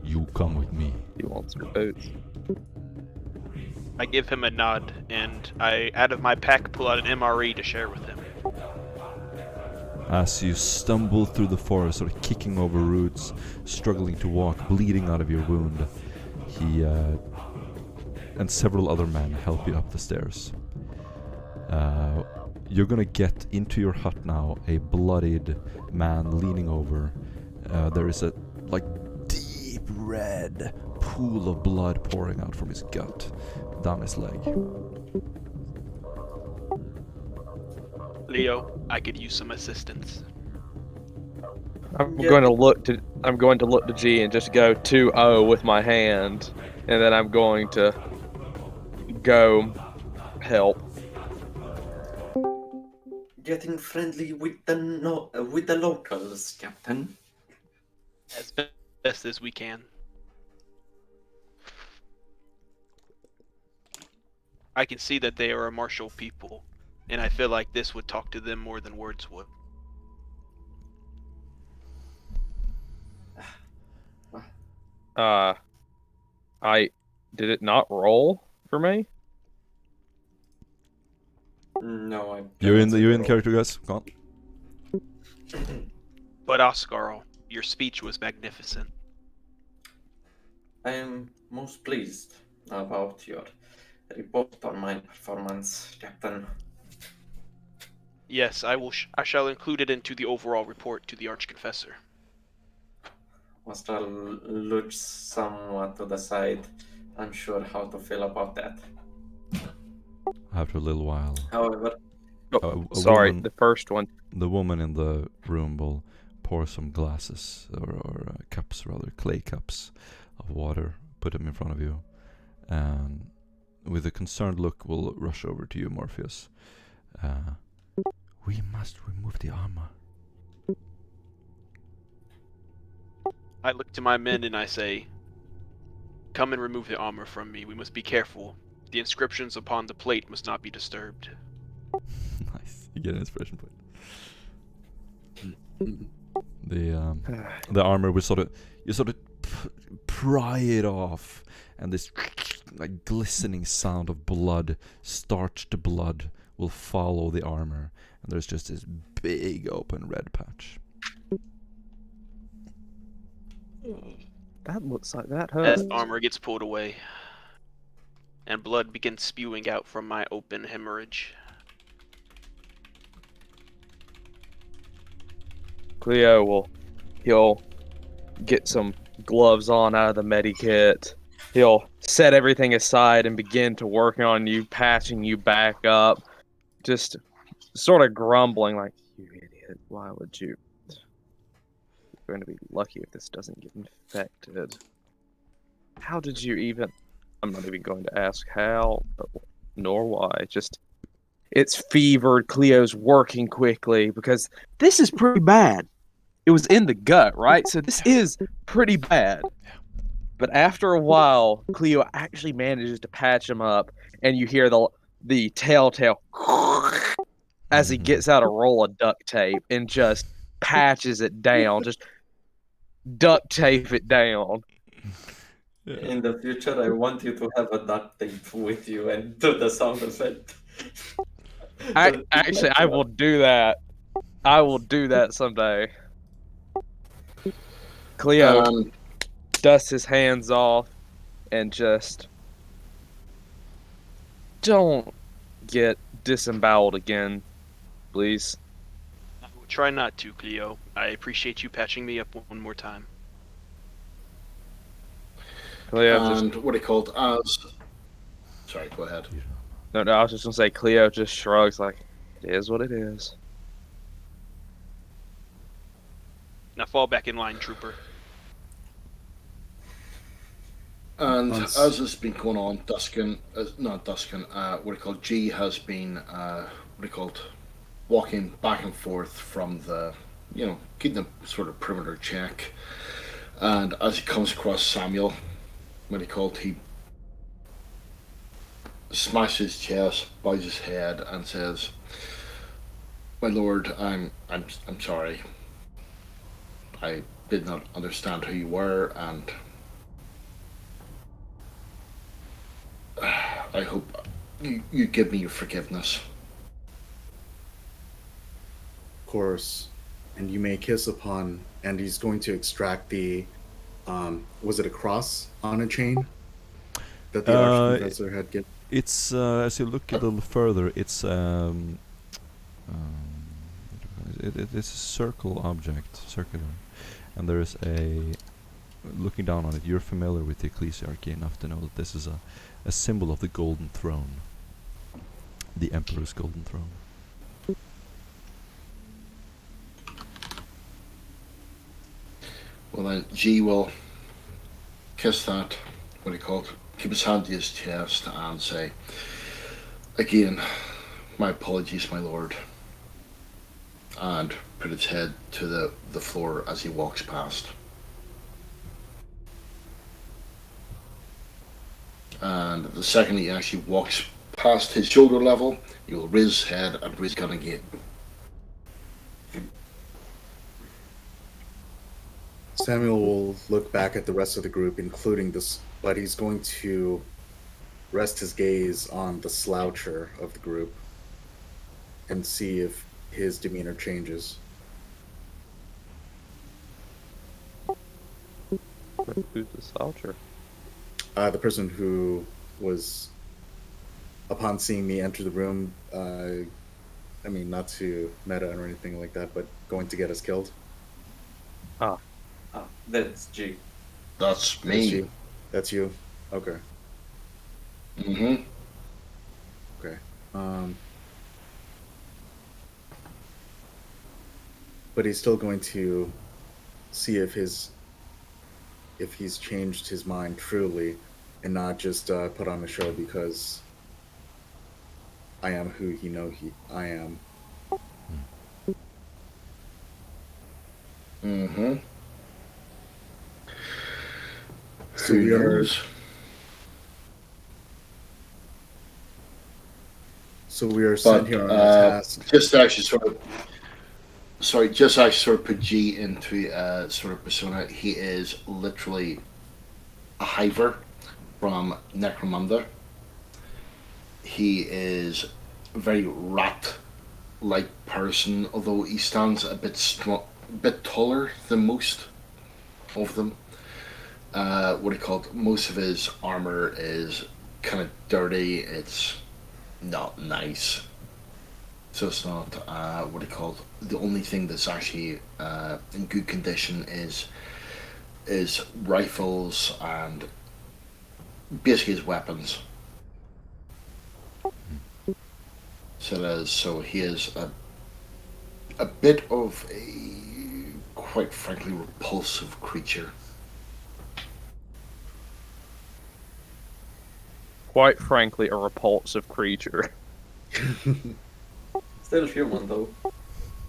[SPEAKER 1] You come with me.
[SPEAKER 3] He wants your boots.
[SPEAKER 2] I give him a nod, and I, out of my pack, pull out an MRE to share with him.
[SPEAKER 1] As you stumble through the forest, sort of kicking over roots, struggling to walk, bleeding out of your wound, he and several other men help you up the stairs. You're gonna get into your hut now, a bloodied man leaning over. There is a deep red pool of blood pouring out from his gut down his leg.
[SPEAKER 2] Leo, I could use some assistance.
[SPEAKER 3] I'm going to look to G and just go 2-0 with my hand, and then I'm going to go help.
[SPEAKER 6] Getting friendly with the locals, Captain.
[SPEAKER 2] As best as we can. I can see that they are a martial people, and I feel like this would talk to them more than words would.
[SPEAKER 3] Did it not roll for me?
[SPEAKER 6] No, I.
[SPEAKER 1] You're in character, guys. Come on.
[SPEAKER 2] But Oscar, your speech was magnificent.
[SPEAKER 6] I am most pleased about your report on my performance, Captain.
[SPEAKER 2] Yes, I shall include it into the overall report to the Archconfessor.
[SPEAKER 6] Must look somewhat to the side, unsure how to feel about that.
[SPEAKER 1] After a little while,
[SPEAKER 6] However,
[SPEAKER 3] Sorry,
[SPEAKER 1] woman-
[SPEAKER 3] the first one.
[SPEAKER 1] the woman in the room will pour some glasses or cups, rather, clay cups of water, put them in front of you, and with a concerned look will rush over to you, Morpheus. We must remove the armor.
[SPEAKER 2] I look to my men and I say, "Come and remove the armor from me. We must be careful. The inscriptions upon the plate must not be disturbed."
[SPEAKER 1] Nice. You get an inspiration point. The armor will you sort of pry it off, and this glistening sound of blood, starched blood, will follow the armor, and there's just this big open red patch.
[SPEAKER 3] That looks like that hurts.
[SPEAKER 2] As armor gets pulled away, and blood begins spewing out from my open hemorrhage.
[SPEAKER 3] Cleo he'll get some gloves on out of the medikit. He'll set everything aside and begin to work on you, patching you back up. Just sort of grumbling like, "You idiot, why would you? You're going to be lucky if this doesn't get infected. How did you even..." I'm not even going to ask how, nor why. Just, it's fevered. Cleo's working quickly because this is pretty bad. It was in the gut, right? So this is pretty bad. But after a while, Cleo actually manages to patch him up, and you hear the telltale as he gets out a roll of duct tape and just patches it down, just duct tape it down.
[SPEAKER 6] In the future, I want you to have a duct tape with you and do the sound effect.
[SPEAKER 3] Actually, I will do that. I will do that someday. Cleo dusts his hands off and just don't get disemboweled again, please.
[SPEAKER 2] I will try not to, Cleo. I appreciate you patching me up one more time.
[SPEAKER 3] Cleo
[SPEAKER 5] and
[SPEAKER 3] just
[SPEAKER 5] what he called as. Sorry, go ahead.
[SPEAKER 3] no, I was just gonna say Cleo just shrugs like it is what it is.
[SPEAKER 2] Now fall back in line, Trooper.
[SPEAKER 5] And
[SPEAKER 4] Once-
[SPEAKER 5] as this has been going on, what he called G has been walking back and forth from the, keeping the sort of perimeter check. And as he comes across Samuel, he smashes his chest, bows his head, and says, "My lord, I'm sorry. I did not understand who you were, and I hope you give me your forgiveness."
[SPEAKER 4] Of course, and you may kiss upon, and he's going to extract the, was it a cross on a chain that the Archconfessor had given?
[SPEAKER 1] It's as you look a little further, it's it's a circular, and there is a. Looking down on it, you're familiar with the ecclesiarchy enough to know that this is a symbol of the Golden Throne, the Emperor's Golden Throne.
[SPEAKER 5] Well, then G will kiss that, keep his hand to his chest and say, "Again, my apologies, my lord," and put his head to the floor as he walks past. And the second he actually walks past his shoulder level, he will raise his head and raise his gun again.
[SPEAKER 4] Samuel will look back at the rest of the group, including this, but he's going to rest his gaze on the sloucher of the group and see if his demeanor changes.
[SPEAKER 3] Who's the sloucher?
[SPEAKER 4] The person who was, upon seeing me enter the room, not to meta or anything like that, but going to get us killed.
[SPEAKER 6] That's G.
[SPEAKER 5] That's me.
[SPEAKER 4] That's you. Okay.
[SPEAKER 5] Mm-hmm.
[SPEAKER 4] Okay. But he's still going to see if he's changed his mind truly, and not just put on a show because I am who I am.
[SPEAKER 5] Mm-hmm.
[SPEAKER 4] So we are. So we are sent here on a task.
[SPEAKER 5] Just to actually sort of put G into sort of persona. He is literally a hiver from Necromunda. He is a very rat-like person, although he stands a bit taller than most of them. Most of his armor is kind of dirty. It's not nice. So it's not the only thing that's actually in good condition is rifles and basically his weapons. So he is a bit of a, quite frankly, repulsive creature.
[SPEAKER 3] Quite frankly, a repulsive creature.
[SPEAKER 6] Still human, though,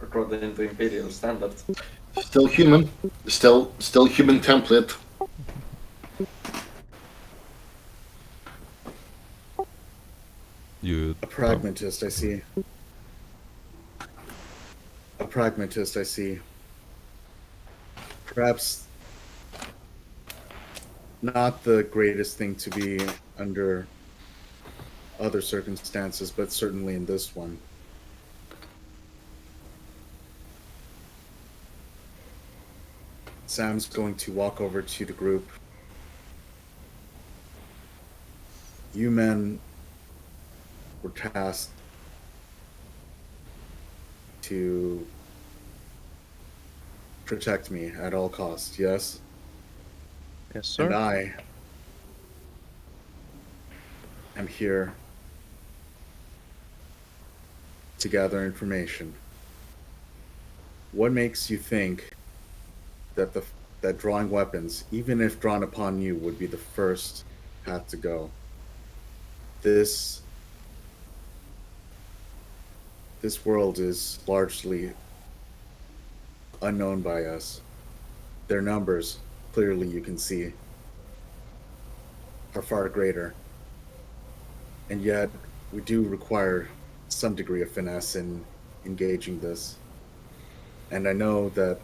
[SPEAKER 6] according to Imperial standards.
[SPEAKER 5] Still human. Still human template.
[SPEAKER 4] A pragmatist, I see. A pragmatist, I see. perhaps not the greatest thing to be under other circumstances, but certainly in this one. Sam's going to walk over to the group. You men were tasked to protect me at all costs, yes?
[SPEAKER 3] Yes, sir.
[SPEAKER 4] And I am here to gather information. What makes you think that that drawing weapons, even if drawn upon you, would be the first path to go? This world is largely unknown by us. Their numbers, clearly you can see, are far greater. And yet, we do require some degree of finesse in engaging this. And I know that,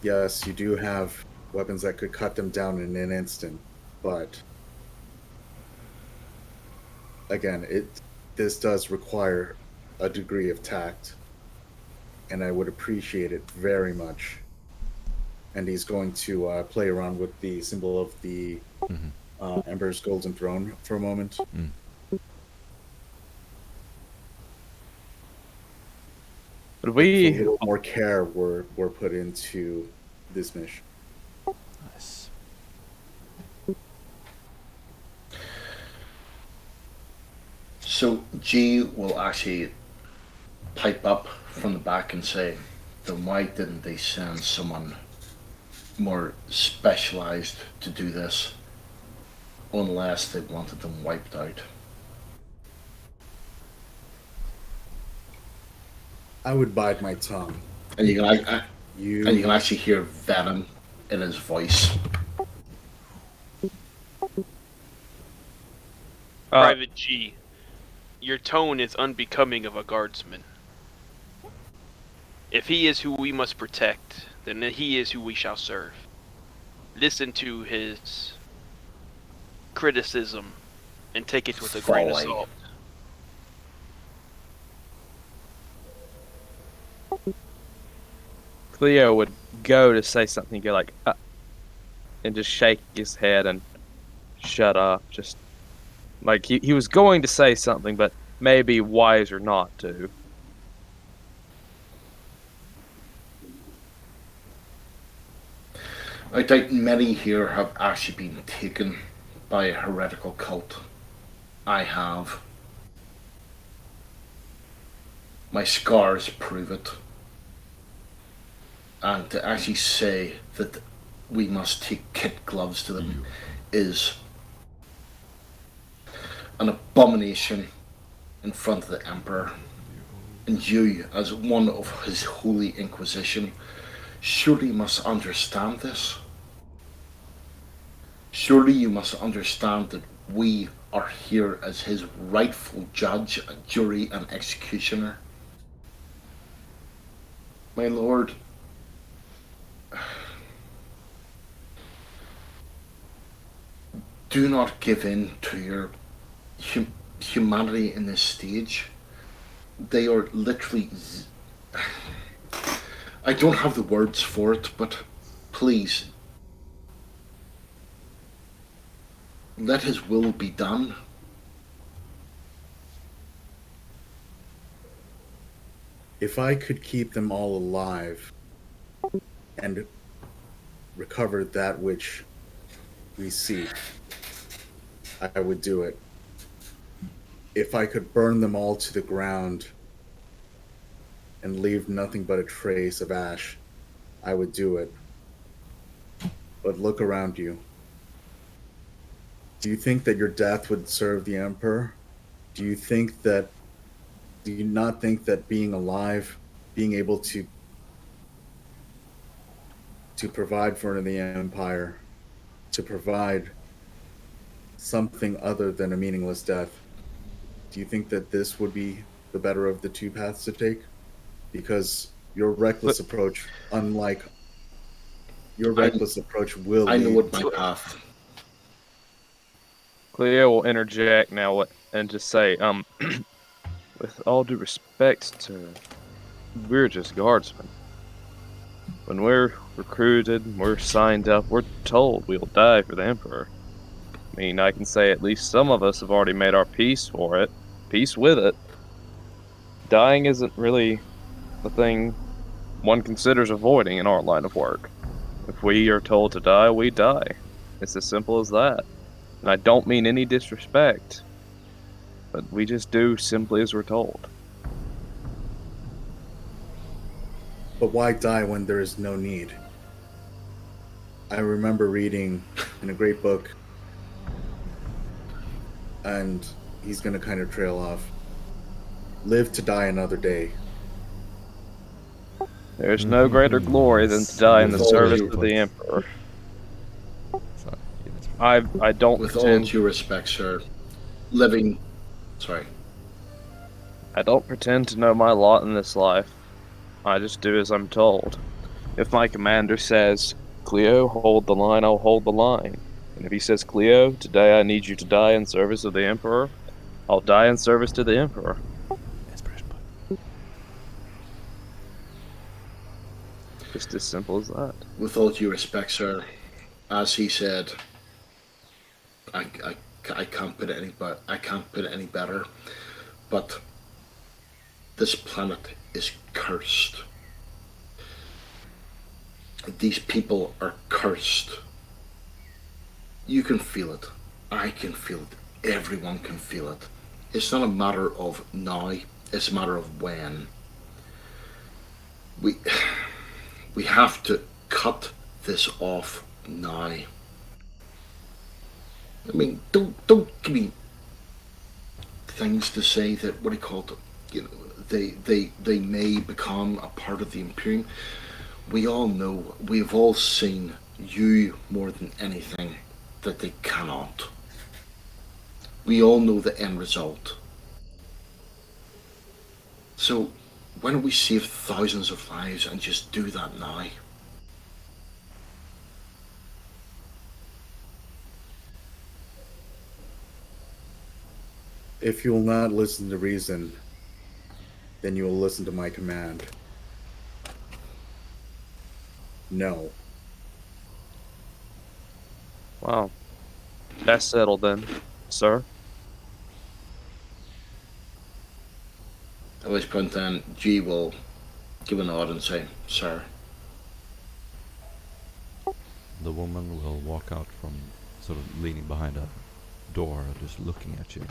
[SPEAKER 4] yes, you do have weapons that could cut them down in an instant, but again, this does require a degree of tact, and I would appreciate it very much. And he's going to play around with the symbol of the Emperor's Golden Throne for a moment.
[SPEAKER 3] But
[SPEAKER 4] A
[SPEAKER 3] we
[SPEAKER 4] little more care were put into this mission.
[SPEAKER 1] Nice.
[SPEAKER 5] So G will actually pipe up from the back and say, then why didn't they send someone more specialized to do this, unless they wanted them wiped out?
[SPEAKER 4] I would bide my tongue.
[SPEAKER 5] And you can actually hear venom in his voice.
[SPEAKER 2] Private G, your tone is unbecoming of a guardsman. If he is who we must protect, then he is who we shall serve. Listen to his criticism and take it with a grain of
[SPEAKER 5] Folly.
[SPEAKER 2] salt.
[SPEAKER 3] Cleo would go to say something, go like, and just shake his head and shut up. Just like he was going to say something, but maybe wiser not to.
[SPEAKER 5] I doubt many here have actually been taken by a heretical cult. I have. My scars prove it. And to actually say that we must take kid gloves to them is an abomination in front of the Emperor. And you, as one of his Holy Inquisition, surely must understand this. Surely you must understand that we are here as his rightful judge, jury, and executioner. My lord, do not give in to your humanity in this stage. They are literally... I don't have the words for it, but please, let his will be done.
[SPEAKER 4] If I could keep them all alive and recover that which we seek, I would do it. If I could burn them all to the ground and leave nothing but a trace of ash, I would do it. But look around you. Do you think that your death would serve the Emperor? Do you not think that being alive, being able to provide for the Empire, to provide something other than a meaningless death, do you think that this would be the better of the two paths to take? Because your reckless approach, unlike Your reckless approach will
[SPEAKER 5] I know
[SPEAKER 4] lead
[SPEAKER 5] what my
[SPEAKER 4] to
[SPEAKER 5] path.
[SPEAKER 3] Cleo will interject now and just say, with all due respect to, we're just guardsmen. When we're recruited, we're signed up, we're told we'll die for the Emperor. I mean, I can say at least some of us have already made our peace for it, peace with it. Dying isn't really the thing one considers avoiding in our line of work. If we are told to die, we die. It's as simple as that. And I don't mean any disrespect, but we just do simply as we're told.
[SPEAKER 4] But why die when there is no need? I remember reading in a great book, and he's going to kind of trail off. Live to die another day.
[SPEAKER 3] There's no greater glory than to die in the
[SPEAKER 5] With all
[SPEAKER 3] service
[SPEAKER 5] due-
[SPEAKER 3] of the Emperor.
[SPEAKER 1] Sorry,
[SPEAKER 3] I don't
[SPEAKER 5] With all
[SPEAKER 3] pretend
[SPEAKER 5] due respect, sir, living. Sorry.
[SPEAKER 3] I don't pretend to know my lot in this life. I just do as I'm told. If my commander says, Cleo, hold the line, I'll hold the line. And if he says, Cleo, today I need you to die in service of the Emperor, I'll die in service to the Emperor.
[SPEAKER 1] inspiration point.
[SPEAKER 3] Just as simple as that.
[SPEAKER 5] With all due respect, sir, as he said, I can't put it any better. But this planet is cursed. These people are cursed. You can feel it. I can feel it. Everyone can feel it. It's not a matter of now. It's a matter of when. We have to cut this off now. I mean, don't give me things to say that what do you call it? You know, they may become a part of the Imperium. We all know, we've all seen you more than anything that they cannot. We all know the end result. So why don't we save thousands of lives and just do that now?
[SPEAKER 4] If you will not listen to reason, then you will listen to my command. No.
[SPEAKER 3] Wow. That's settled then, sir.
[SPEAKER 5] At this point then, G will give a nod and say, sir.
[SPEAKER 1] The woman will walk out from sort of leaning behind a door, just looking at you.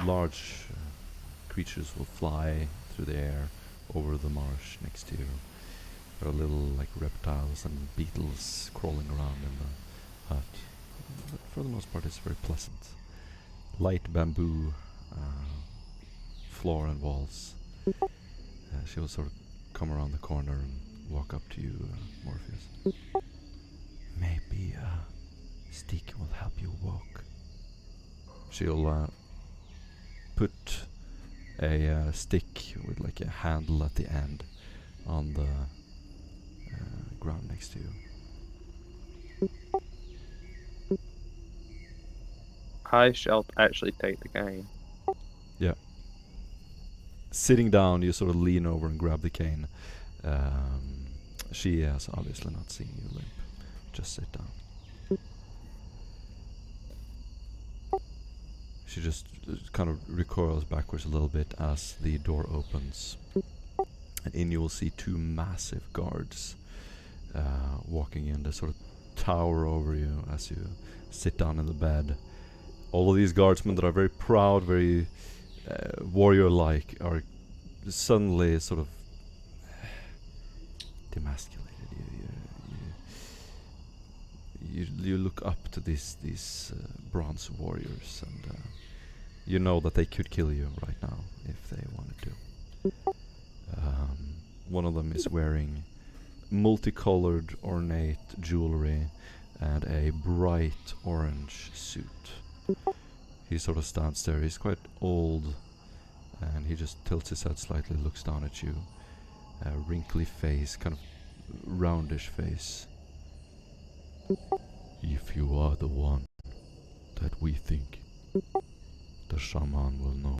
[SPEAKER 1] Large creatures will fly through the air over the marsh next to you. There are little like reptiles and beetles crawling around in the hut. But for the most part, it's very pleasant. Light bamboo floor and walls. She will sort of come around the corner and walk up to you, Morpheus. Maybe a stick will help you walk. She'll put a stick with like a handle at the end on the ground next to you.
[SPEAKER 3] I shall actually take the cane.
[SPEAKER 1] Yeah. Sitting down, you sort of lean over and grab the cane. She has obviously not seen you limp. Just sit down. She just kind of recoils backwards a little bit as the door opens. And in you will see two massive guards walking in. They sort of tower over you as you sit down in the bed. All of these guardsmen that are very proud, very warrior-like, are suddenly sort of demasculated. You look up to these bronze warriors, and you know that they could kill you right now if they wanted to. One of them is wearing multicolored, ornate jewelry and a bright orange suit. He sort of stands there. He's quite old, and he just tilts his head slightly, looks down at you. A wrinkly face, kind of roundish face. If you are the one that we think, the shaman will know.